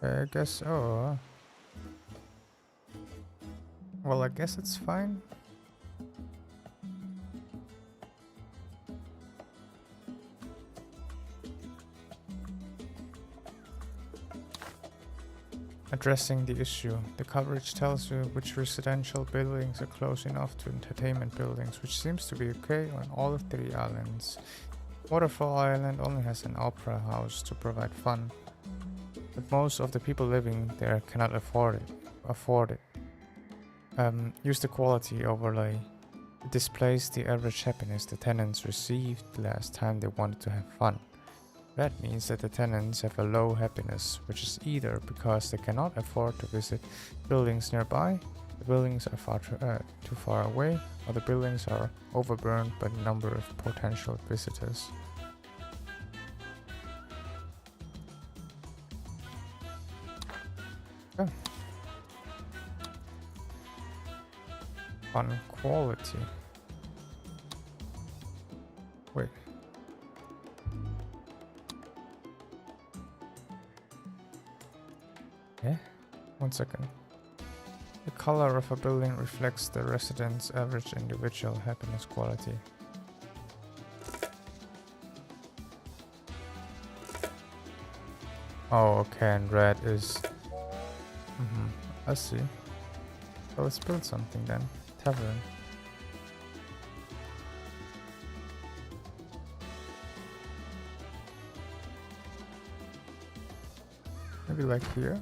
I guess so. Well, I guess it's fine. Addressing the issue. The coverage tells you which residential buildings are close enough to entertainment buildings, which seems to be okay on all 3 islands. Waterfall Island only has an opera house to provide fun, but most of the people living there cannot afford it. Use the quality overlay. It displays the average happiness the tenants received the last time they wanted to have fun. That means that the tenants have a low happiness, which is either because they cannot afford to visit buildings nearby, the buildings are too far away, or the buildings are overburdened by the number of potential visitors. Okay. Fun quality. Wait. Yeah? 1 second. The color of a building reflects the resident's average individual happiness quality. Oh, okay, and red is... I see. So let's build something then. Tavern. Maybe like here?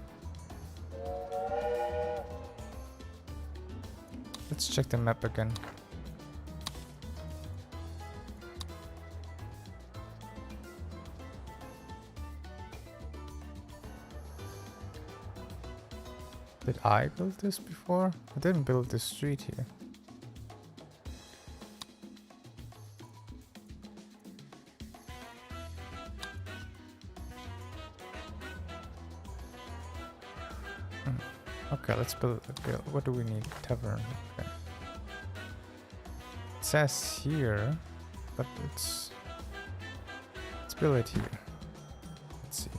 Let's check the map again. Did I build this before? I didn't build this street here. Okay, let's build. Okay, what do we need? Tavern. Okay. It says here, but let's build it here. Let's see.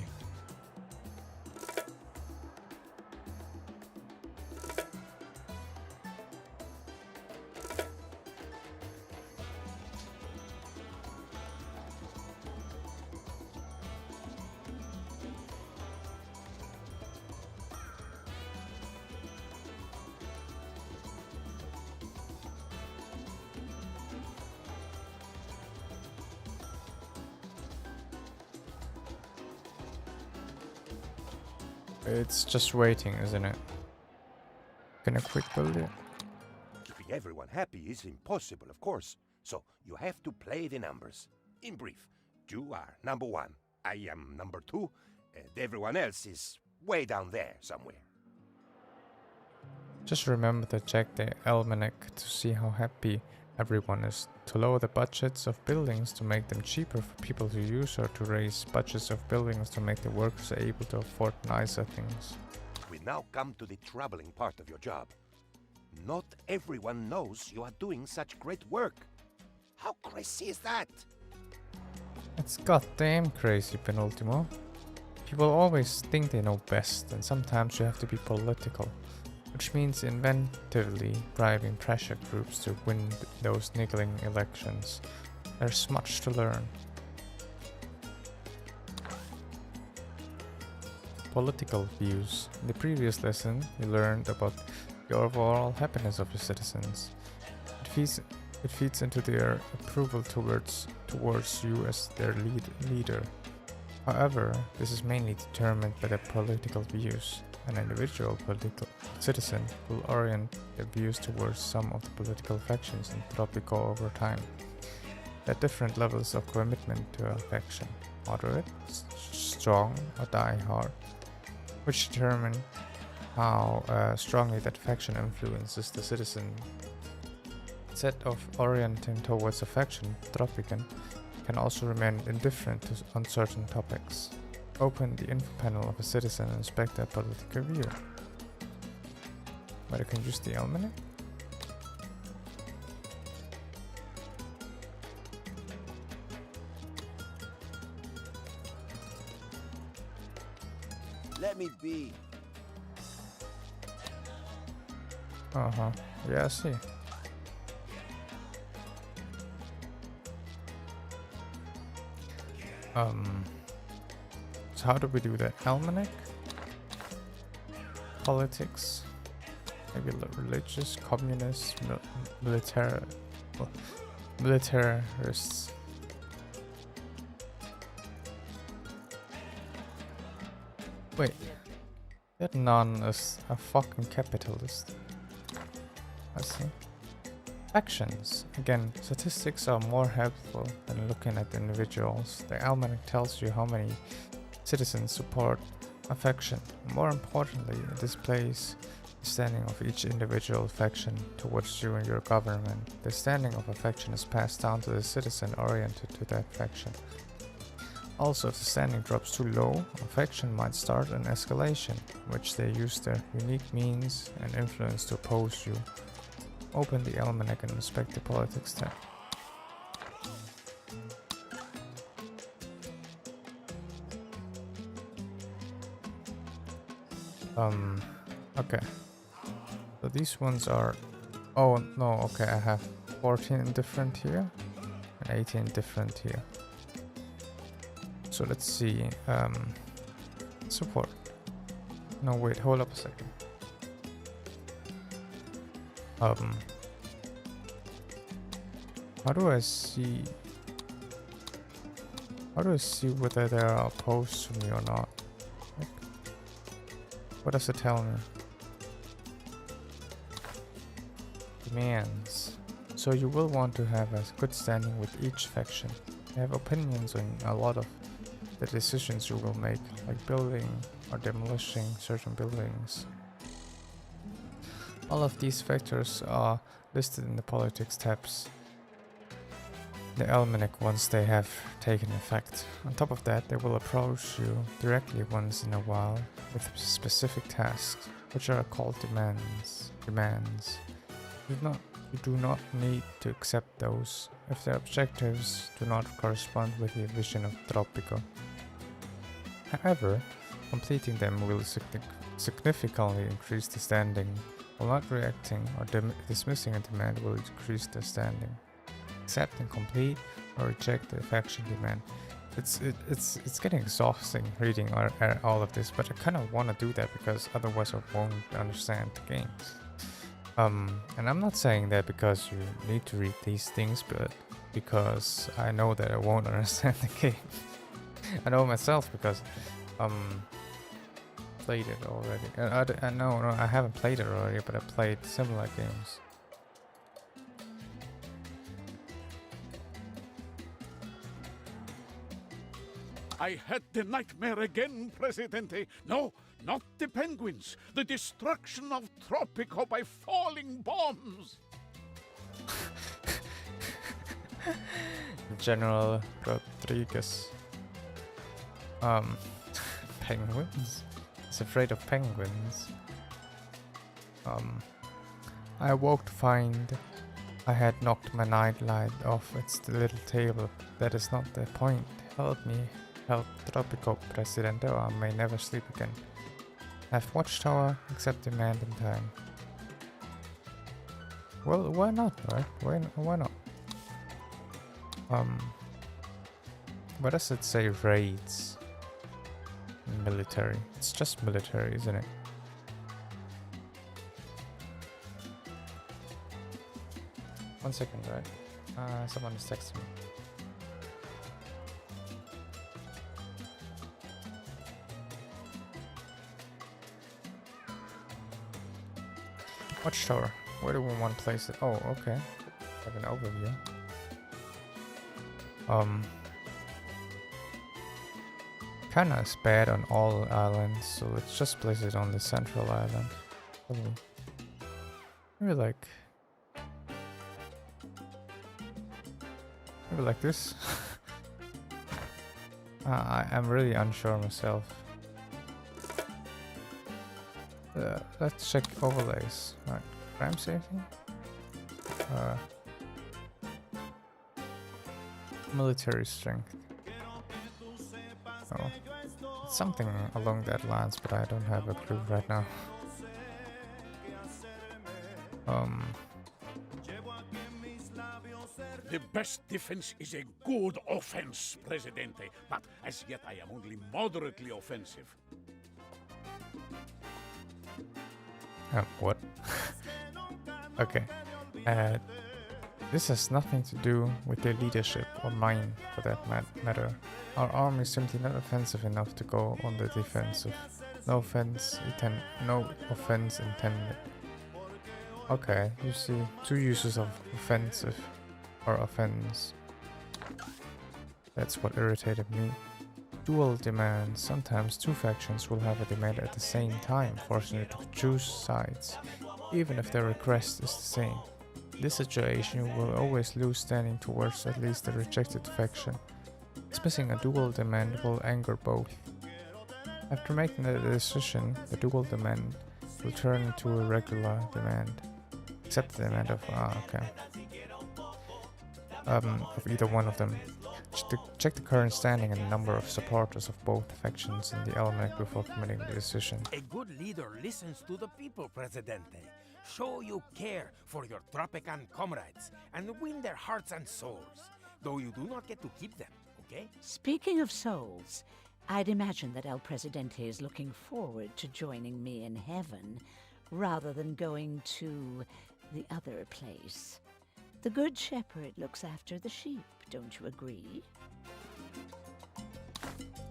It's just waiting, isn't it? Can I quick build it? Keeping everyone happy is impossible, of course. So you have to play the numbers. In brief, you are number 1. I am number 2. And everyone else is way down there somewhere. Just remember to check the almanac to see how happy everyone is. To lower the budgets of buildings to make them cheaper for people to use, or to raise budgets of buildings to make the workers able to afford nicer things. We now come to the troubling part of your job. Not everyone knows you are doing such great work. How crazy is that? It's goddamn crazy, Penultimo. People always think they know best, and sometimes you have to be political. But which means inventively bribing pressure groups to win those niggling elections. There's much to learn. Political views. In the previous lesson, we learned about the overall happiness of your citizens. It feeds into their approval towards you as their leader. However, this is mainly determined by their political views. An individual political citizen will orient their views towards some of the political factions in Tropico over time. There are different levels of commitment to a faction: moderate, strong, or die-hard, which determine how strongly that faction influences the citizen. Instead of orienting towards a faction, Tropican can also remain indifferent to uncertain topics. Open the info panel of a citizen and inspect their political view. But I can use the almanac? Let me be. Uh-huh. Yeah, I see. So how do we do that? Almanac? Politics? Maybe religious, communist, militarists. Wait, that none is a fucking capitalist. I see. Factions. Again, statistics are more helpful than looking at individuals. The almanac tells you how many citizens support a faction. More importantly, it displays the standing of each individual faction towards you and your government. The standing of a faction is passed down to the citizen oriented to that faction. Also, if the standing drops too low, a faction might start an escalation, in which they use their unique means and influence to oppose you. Open the almanac and inspect the politics tab. Okay. So these ones are... Oh, no, okay, I have 14 different here and 18 different here. So let's see, support. No, wait, hold up a second. How do I see whether they are opposed to me or not? Like, what does it tell me? Demands. So you will want to have a good standing with each faction. They have opinions on a lot of the decisions you will make, like building or demolishing certain buildings. All of these factors are listed in the politics tabs, the almanac, once they have taken effect. On top of that, they will approach you directly once in a while with specific tasks, which are called demands. You do not need to accept those if their objectives do not correspond with your vision of Tropico. However, completing them will significantly increase the standing, while not reacting or dismissing a demand will decrease the standing. Accept and complete or reject the faction demand. It's getting exhausting reading all of this, but I kind of want to do that because otherwise I won't understand the games. And I'm not saying that because you need to read these things, but because I know that I won't understand the game. I know myself because played it already. No, I haven't played it already, but I played similar games. I had the nightmare again, Presidente. No, not the penguins. The destruction of Tropico by falling bombs. General Rodriguez. Penguins? He's afraid of penguins. I awoke to find I had knocked my nightlight off its little table. That is not the point. Help me. Help Tropico, Presidente, or I may never sleep again. I have watchtower, accept demand in time. Well, why not, right? Why not? Why does it say raids? Military. It's just military, isn't it? One second, right? Someone is texting me. Watchtower. Where do we want to place it? Oh, okay. Have an overview. Kinda is bad on all islands, so let's just place it on the central island. Probably. Maybe like this. I'm really unsure myself. Let's check overlays. Alright, crime safety. Military strength. Oh, it's something along that lines, but I don't have a clue right now. The best defense is a good offense, Presidente. But as yet I am only moderately offensive. What? Okay. This has nothing to do with their leadership, or mine for that matter. Our army is simply not offensive enough to go on the defensive. No offense intended. Okay, you see, two uses of offensive or offense. That's what irritated me. Dual demands. Sometimes two factions will have a demand at the same time, forcing you to choose sides, even if their request is the same. In this situation, you will always lose standing towards at least the rejected faction. Dismissing a dual demand will anger both. After making the decision, the dual demand will turn into a regular demand. Except the demand of of either one of them. Check the current standing and number of supporters of both factions in the almanac before committing the decision. A good leader listens to the people, Presidente. Show you care for your Tropican comrades and win their hearts and souls, though you do not get to keep them, okay? Speaking of souls, I'd imagine that El Presidente is looking forward to joining me in heaven, rather than going to the other place. The Good Shepherd looks after the sheep, don't you agree?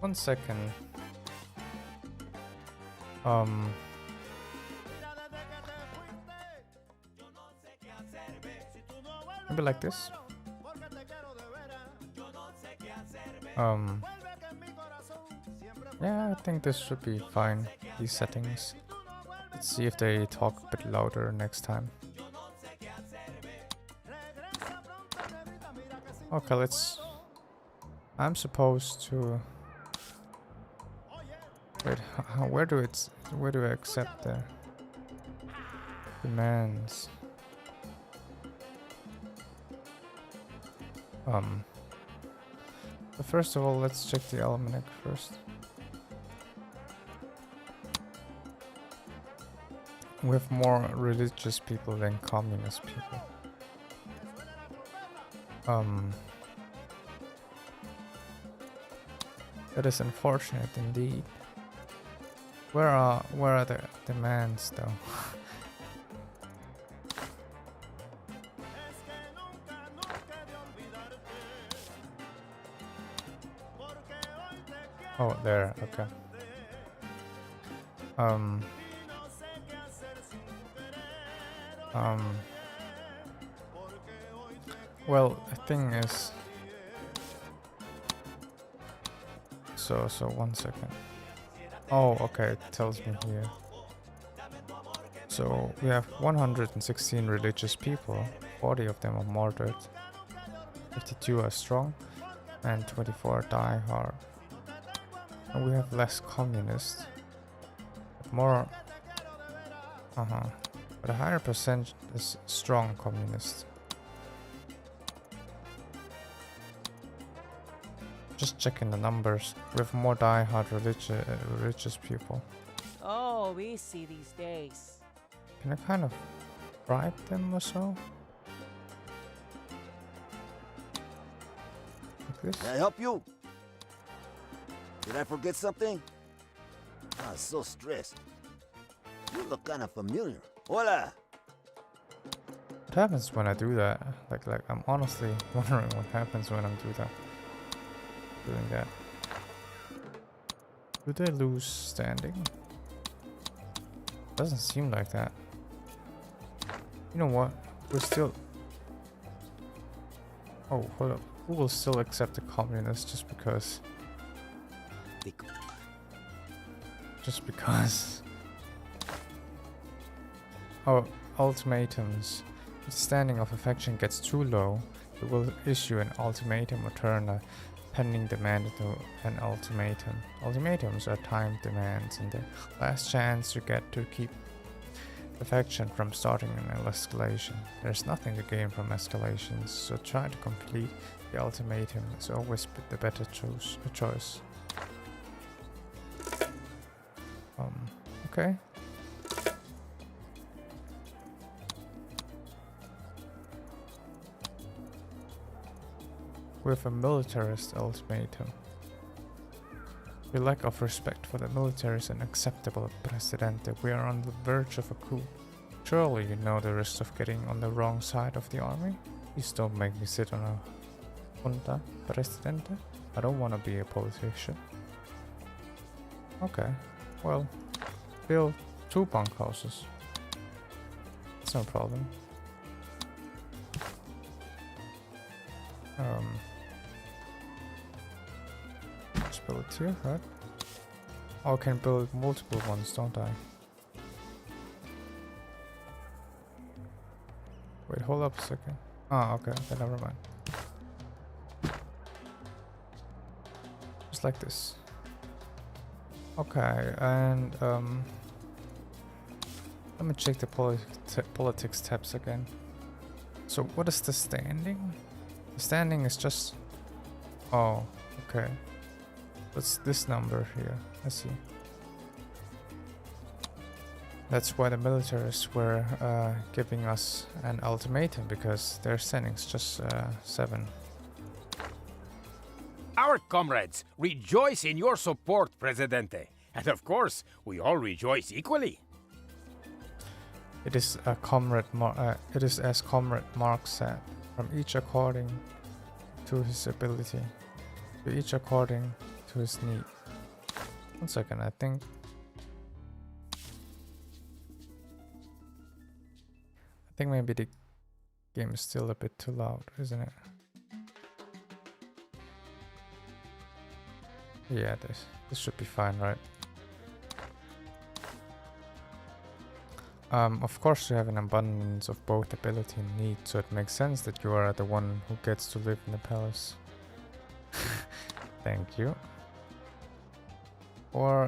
1 second. Maybe like this. Yeah, I think this should be fine, these settings. Let's see if they talk a bit louder next time. Okay, let's... I'm supposed to... Wait, where do I accept the demands? But first of all, let's check the almanac first. We have more religious people than communist people. That is unfortunate indeed. Where are the demands though? Oh, there, okay. Well, the thing is... So 1 second. Oh, okay, it tells me here. So, we have 116 religious people, 40 of them are martyred, 52 are strong, and 24 die hard. And we have less communists, but more... But a higher percent is strong communist. Just checking the numbers. We have more die-hard religious people. Oh, we see these days. Can I kind of bribe them or so. Like this. Can I help you? Did I forget something? I was so stressed. You look kind of familiar. Hola! What happens when I do that? Like I'm honestly wondering what happens when I'm doing that. Do they lose standing? Doesn't seem like that. You know what? We're still... Oh, hold up. We will still accept the communists just because... Just because... Oh, ultimatums. If the standing of affection gets too low, we will issue an ultimatum or turn a pending demand into an ultimatum. Ultimatums are timed demands and the last chance you get to keep affection from starting an escalation. There's nothing to gain from escalations, so try to complete the ultimatum. It's always the better choice. Okay. With a militarist ultimatum. Your lack of respect for the military is unacceptable, Presidente. We are on the verge of a coup. Surely you know the risk of getting on the wrong side of the army? Please don't make me sit on a junta, Presidente. I don't want to be a politician. Okay, well, build 2 bunkhouses. It's no problem. Just build it here, right? Oh, I can build multiple ones, don't I? Wait, hold up a second. Ah, okay, never mind. Just like this. Okay, and let me check the politics tabs again. So what is the standing? The standing is just... Oh, okay. What's this number here? Let's see. That's why the militarists were giving us an ultimatum, because their standing's just 7. Our comrades rejoice in your support, Presidente. And of course, we all rejoice equally. It is a comrade. It is as Comrade Marx said, from each according to his ability, to each according to his need. 1 second, I think. I think maybe the game is still a bit too loud, isn't it? Yeah, this should be fine, right? Of course you have an abundance of both ability and need, so it makes sense that you are the one who gets to live in the palace. Thank you. Or,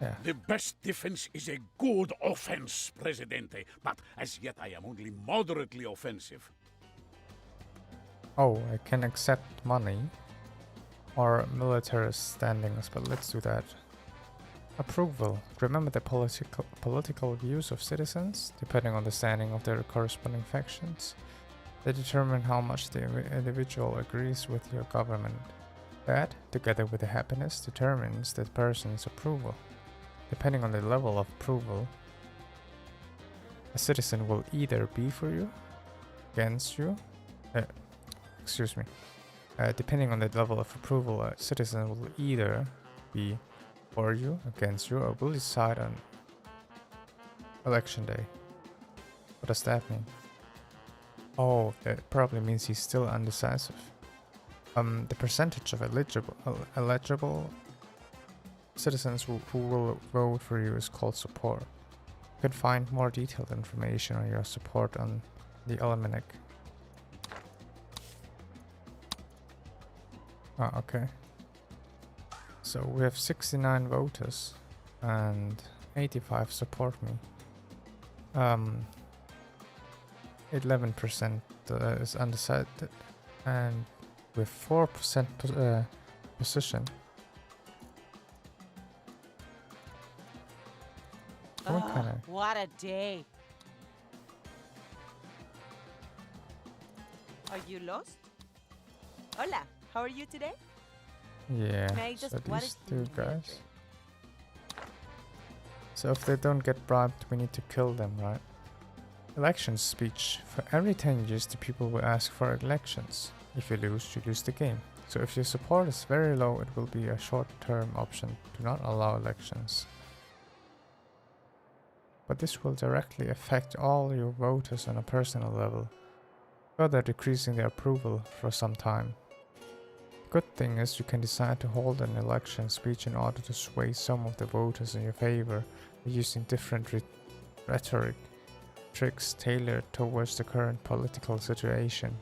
yeah. The best defense is a good offense, Presidente, but as yet I am only moderately offensive. Oh, I can accept money or military standings, but let's do that. Approval. Remember the political views of citizens, depending on the standing of their corresponding factions. They determine how much the individual agrees with your government. That, together with the happiness, determines the person's approval. Depending on the level of approval, a citizen will either be for you, against you, depending on the level of approval, a citizen will either be for you, against you, or will decide on election day. What does that mean? Oh, that probably means he's still undecisive. The percentage of eligible citizens who will vote for you is called support. You can find more detailed information on your support on the almanac. Ah, okay. So we have 69 voters and 85 support me. 11% is undecided, and with 4% position. What kind of? What a day. Are you lost? Hola, how are you today? Yeah. May I just So what these is two the guys. matter? So if they don't get bribed, we need to kill them, right? Election speech. For every 10 years, the people will ask for elections. If you lose the game. So if your support is very low, it will be a short-term option. Do not allow elections. But this will directly affect all your voters on a personal level, further decreasing their approval for some time. The good thing is you can decide to hold an election speech in order to sway some of the voters in your favor using different rhetoric tricks tailored towards the current political situation.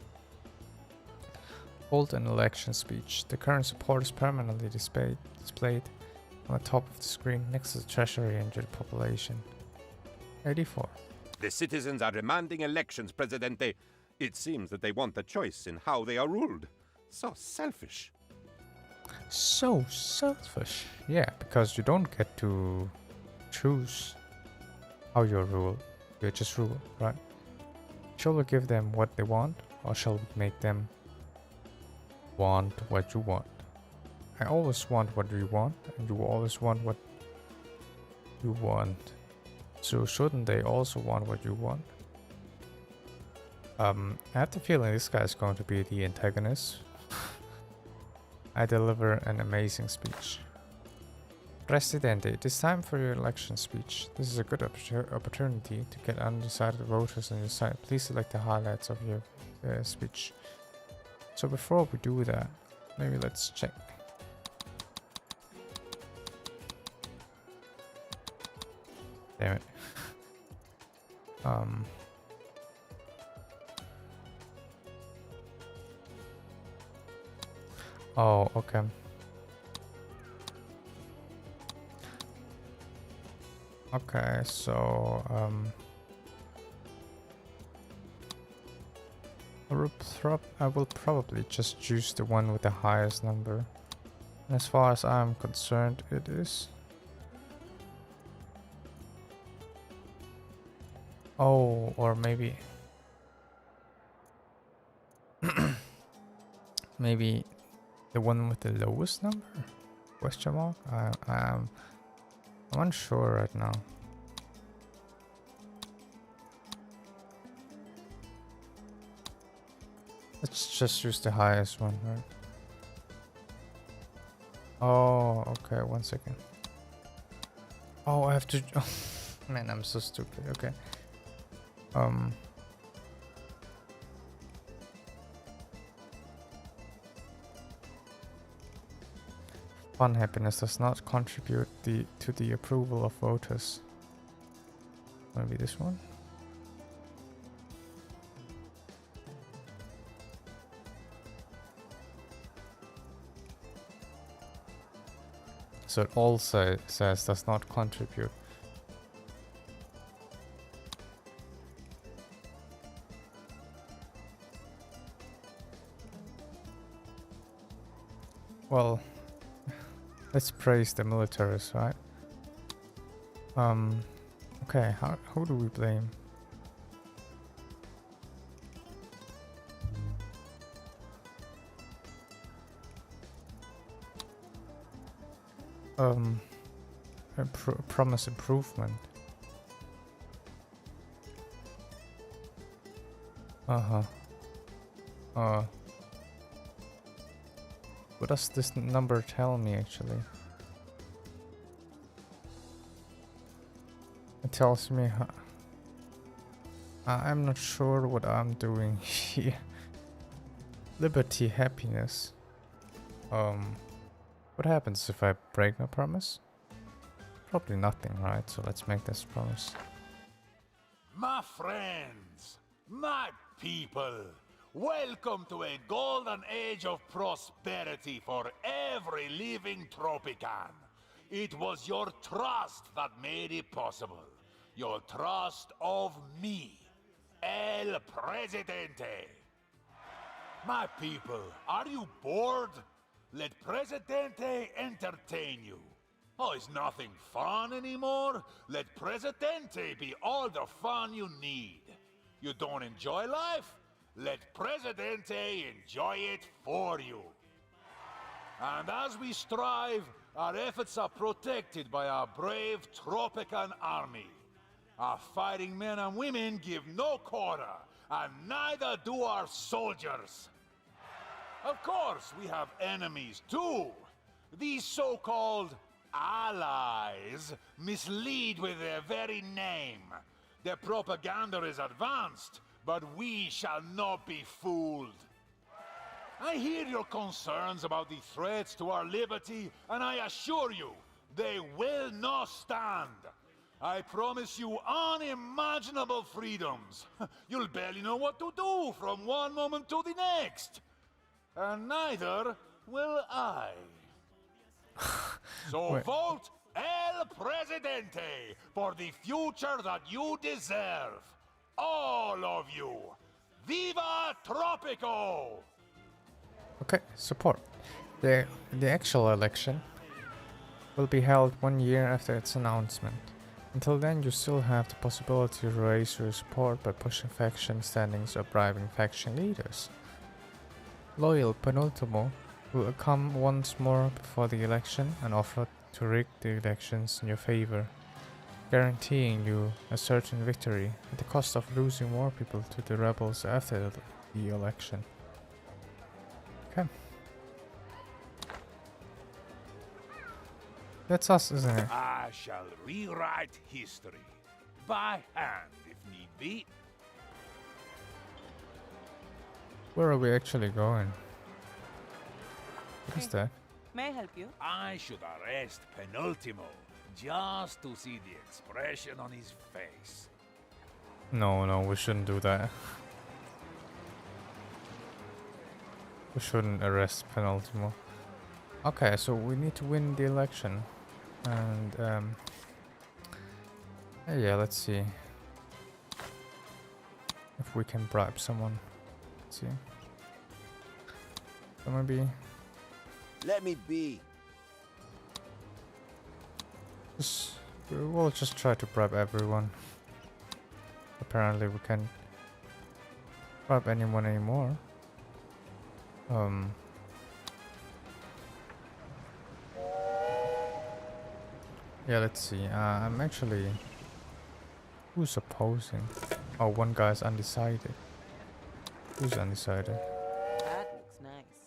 Hold an election speech. The current support is permanently displayed on the top of the screen next to the treasury and your population. 84. The citizens are demanding elections, Presidente. It seems that they want a choice in how they are ruled. So selfish. So selfish. Yeah, because you don't get to choose how you rule. You just rule, right? Shall we give them what they want, or shall we make them want what you want? I always want what you want, and you always want what you want. So shouldn't they also want what you want? I have the feeling this guy is going to be the antagonist. I deliver an amazing speech. Presidente, it is time for your election speech. This is a good opportunity to get undecided voters on your side. Please select the highlights of your speech. So before we do that, maybe let's check. Damn it. Oh, okay. Okay, so I will probably just choose the one with the highest number. And as far as I'm concerned, it is. Oh, or maybe maybe the one with the lowest number? Question mark? I'm unsure right now. Let's just use the highest one, right? Oh, okay, 1 second. Oh, I have to. Oh, man, I'm so stupid. Okay. Fun happiness does not contribute to the approval of voters. Maybe this one. So it also says does not contribute. Well, let's praise the militaries, right? Okay, who do we blame? Promise improvement. What does this number tell me actually? It tells me I'm not sure what I'm doing here. Liberty, happiness. What happens if I break my promise? Probably nothing, right? So let's make this promise. My friends, my people, welcome to a golden age of prosperity for every living Tropican. It was your trust that made it possible. Your trust of me, El Presidente. My people, are you bored? Let Presidente entertain you. Oh, is nothing fun anymore? Let Presidente be all the fun you need. You don't enjoy life? Let Presidente enjoy it for you. And as we strive, our efforts are protected by our brave Tropican army. Our fighting men and women give no quarter, and neither do our soldiers. Of course, we have enemies too. These so-called allies mislead with their very name. Their propaganda is advanced, but we shall not be fooled. I hear your concerns about the threats to our liberty, and I assure you, they will not stand. I promise you unimaginable freedoms. You'll barely know what to do from one moment to the next. And neither will I. So Wait. vote El Presidente for the future that you deserve. All of you. Viva Tropico! Okay, support. The actual election will be held 1 year after its announcement. Until then, you still have the possibility to raise your support by pushing faction standings or bribing faction leaders. Loyal Penultimo will come once more before the election and offer to rig the elections in your favor, guaranteeing you a certain victory at the cost of losing more people to the rebels after the election. Okay. That's us, isn't it? I shall rewrite history. By hand, if need be. Where are we actually going? What is that? May I help you? I should arrest Penultimo, just to see the expression on his face. No, we shouldn't do that. We shouldn't arrest Penultimo. Okay, so we need to win the election. And, yeah, let's see. If we can bribe someone. Let's see. So maybe... Let me be. We'll just try to bribe everyone. Apparently we can't bribe anyone anymore. Yeah, let's see. I'm actually... Who's opposing? Oh, one guy's undecided. Who's undecided? That looks nice.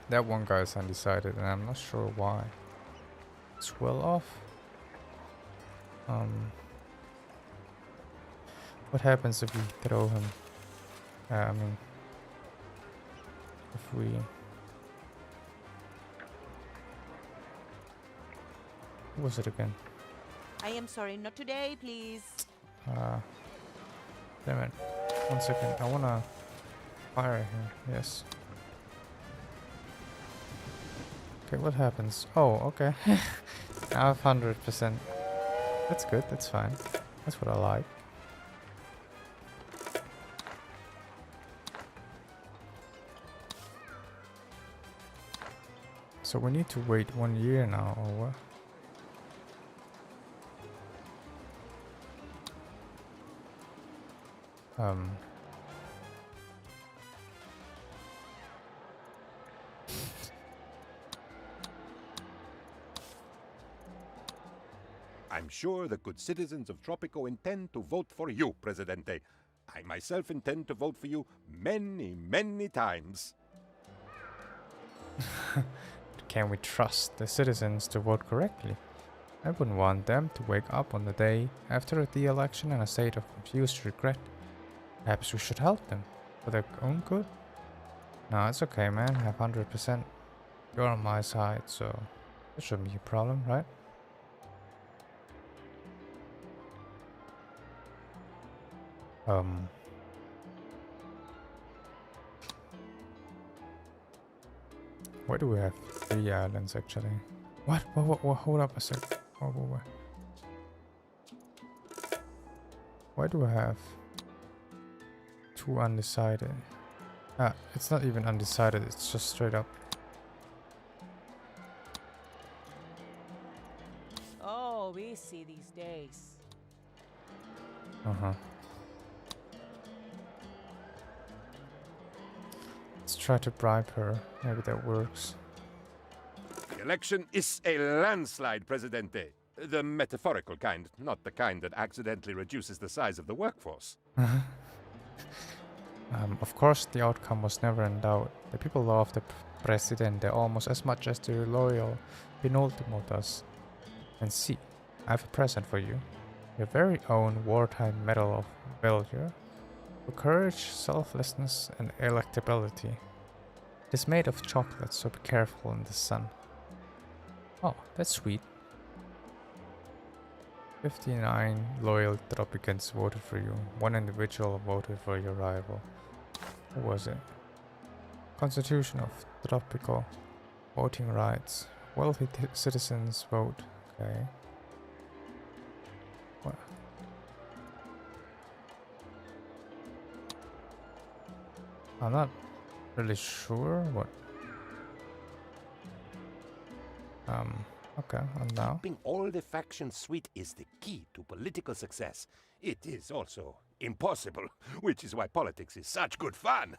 That one guy's undecided, and I'm not sure why. It's well off. What happens if we throw him? I mean, if we... What was it again? I am sorry, not today, please. Damn it. 1 second. I wanna fire him. Yes. Okay, what happens? Oh, okay. I have 100%. That's good. That's fine. That's what I like. So we need to wait 1 year now, or what? I'm sure the good citizens of Tropico intend to vote for you, Presidente. I myself intend to vote for you many, many times. Can we trust the citizens to vote correctly? I wouldn't want them to wake up on the day after the election in a state of confused regret. Perhaps we should help them for their own good? No, it's okay, man. I have 100%. You're on my side, so it shouldn't be a problem, right? Why do we have 3 islands actually? What? Hold up a sec. Whoa. Why do I have 2 undecided? It's not even undecided, it's just straight up. Oh, busy these days. Uh-huh. Let's try to bribe her. Maybe that works. The election is a landslide, Presidente. The metaphorical kind, not the kind that accidentally reduces the size of the workforce. Of course, the outcome was never in doubt. The people love the Presidente almost as much as the loyal Penultimo does. And see, I have a present for you. Your very own wartime medal of valor. For courage, selflessness, and electability. It is made of chocolate, so be careful in the sun. Oh, that's sweet. 59 loyal Tropicans voted for you. One individual voted for your rival. Who was it? Constitution of Tropico. Voting rights. Wealthy citizens vote. Okay. What? I'm not really sure what. Okay, and now? Keeping all the factions sweet is the key to political success. It is also impossible, which is why politics is such good fun.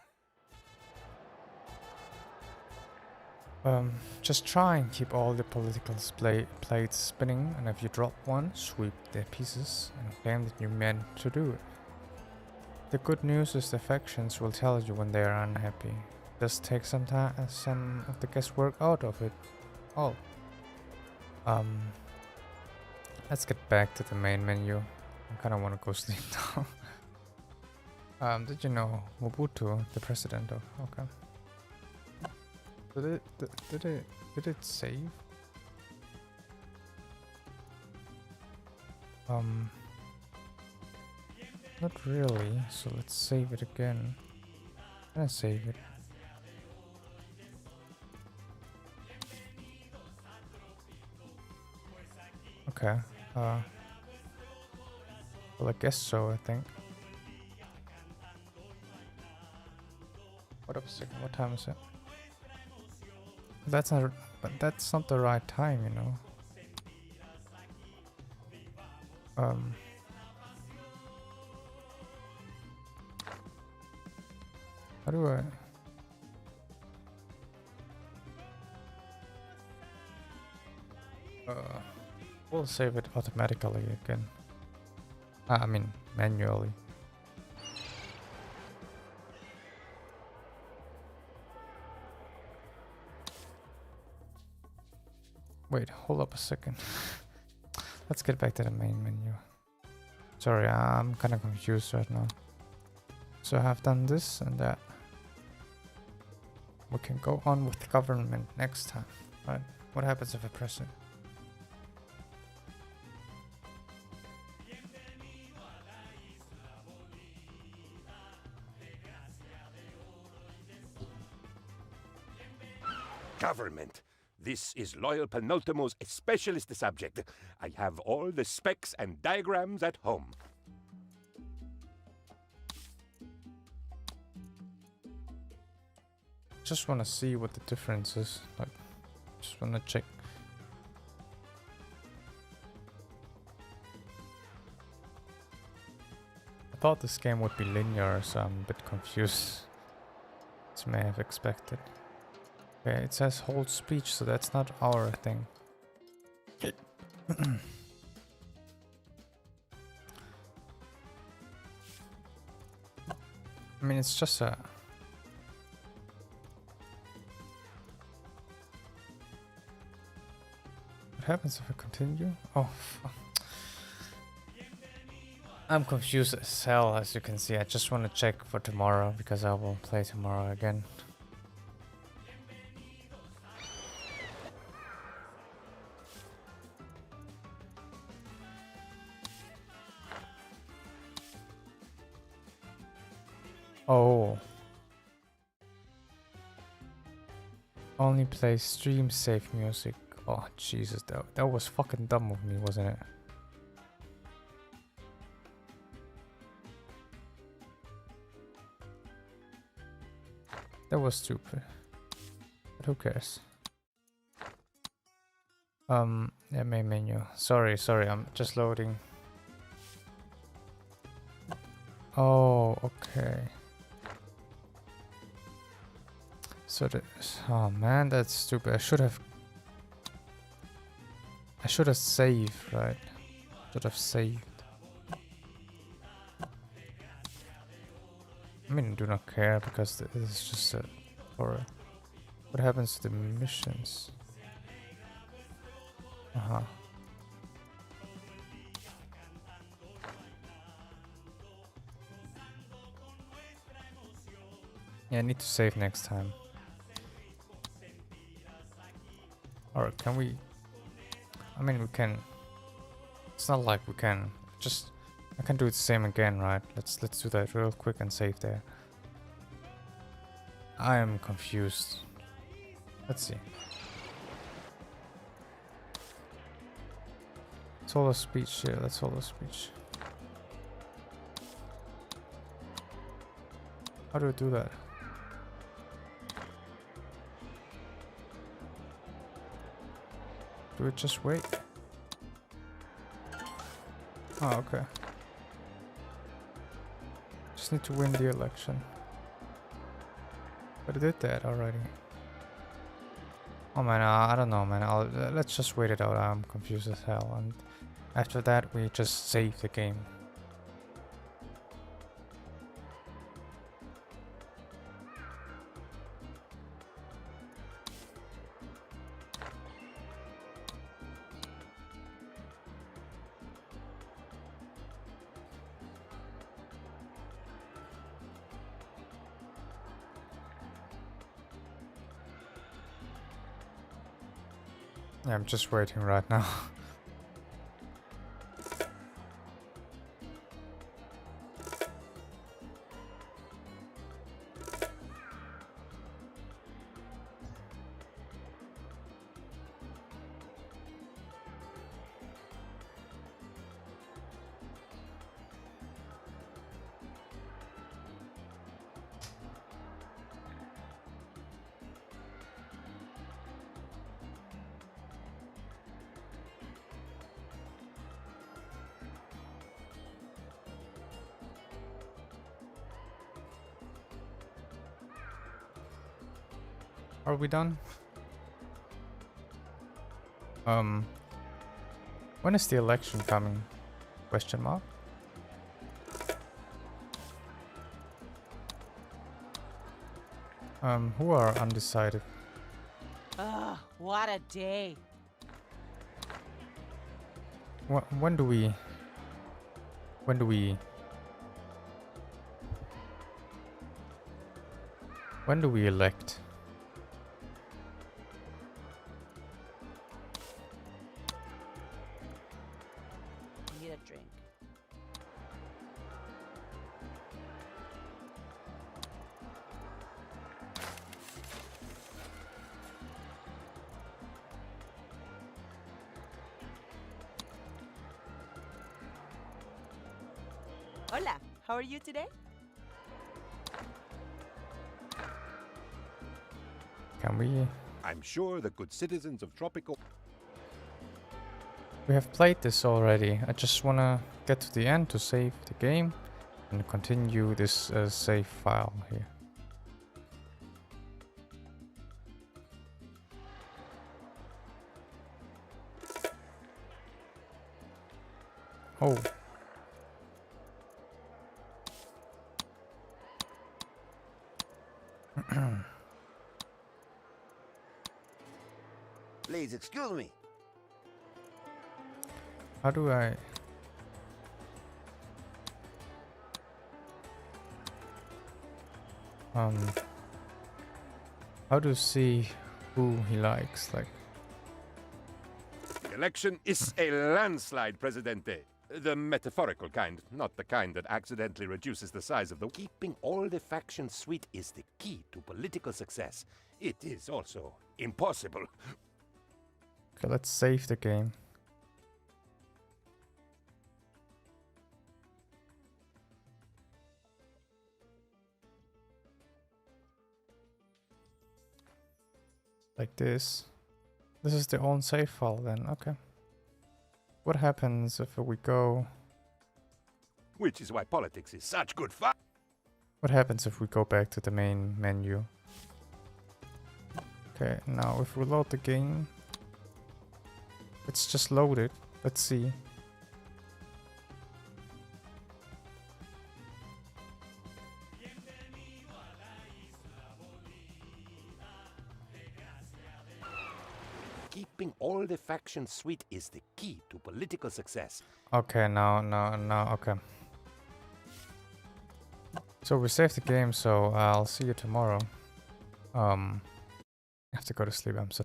Just try and keep all the political plates spinning, and if you drop one, sweep the pieces and claim that you meant to do it. The good news is the factions will tell you when they are unhappy. Just take some of the guesswork out of it all. Let's get back to the main menu. I kinda wanna go sleep now. Did you know Mobutu, the president of... Okay. Did it save? Not really, so let's save it again. Can I save it? Okay, well, I guess so, I think. What up a second, what time is it? That's not the right time, you know. How do I... We'll save it automatically again. I mean, manually. Wait, hold up a second. Let's get back to the main menu. Sorry, I'm kind of confused right now. So I have done this and that. We can go on with the government next time. Right? What happens if I press it? Government. This is Loyal Penultimo's specialist subject. I have all the specs and diagrams at home. Just want to see what the difference is. Like, just want to check. I thought this game would be linear, so I'm a bit confused. As you may have expected. Okay, it says hold speech, so that's not our thing. I mean, it's just a... What happens if I continue? Oh, fuck. I'm confused as hell, as you can see. I just want to check for tomorrow, because I will play tomorrow again. Oh. Only play stream safe music. Oh, Jesus, that was fucking dumb of me, wasn't it? That was stupid. But who cares? Yeah, main menu. Sorry, I'm just loading. Oh, okay. So oh man, that's stupid. I should have saved, right? Should have saved. I mean, I do not care because this is just a for what happens to the missions. Yeah, I need to save next time. Or can we? I mean, we can. It's not like we can just. I can do it the same again, right? Let's do that real quick and save there. I am confused. Let's see. Solo speech, yeah, that's solo speech. How do I do that? Do we just wait? Oh, okay. Just need to win the election. But I did that already. Oh man, I don't know, man. Let's just wait it out. I'm confused as hell. And after that, we just save the game. Yeah, I'm just waiting right now. Are we done? When is the election coming? Question mark? Who are undecided? Ugh, what a day. When do we elect? Need a drink. Hola, how are you today? Can we? I'm sure the good citizens of Tropico. We have played this already. I just wanna get to the end to save the game and continue this save file here. Oh. Please excuse me. How do I? How to see who he likes? Like, The election is a landslide, Presidente. The metaphorical kind, not the kind that accidentally reduces the size of the... Keeping all the factions sweet is the key to political success. It is also impossible. okay, let's save the game. Like this. This is the own save file then, okay. What happens if we go... Which is why politics is such good fun. What happens if we go back to the main menu? Okay, now if we load the game... It's just loaded. Let's see. Keeping all the factions sweet is the key to political success. Okay, now, okay. So we saved the game, so I'll see you tomorrow. I have to go to sleep, I'm so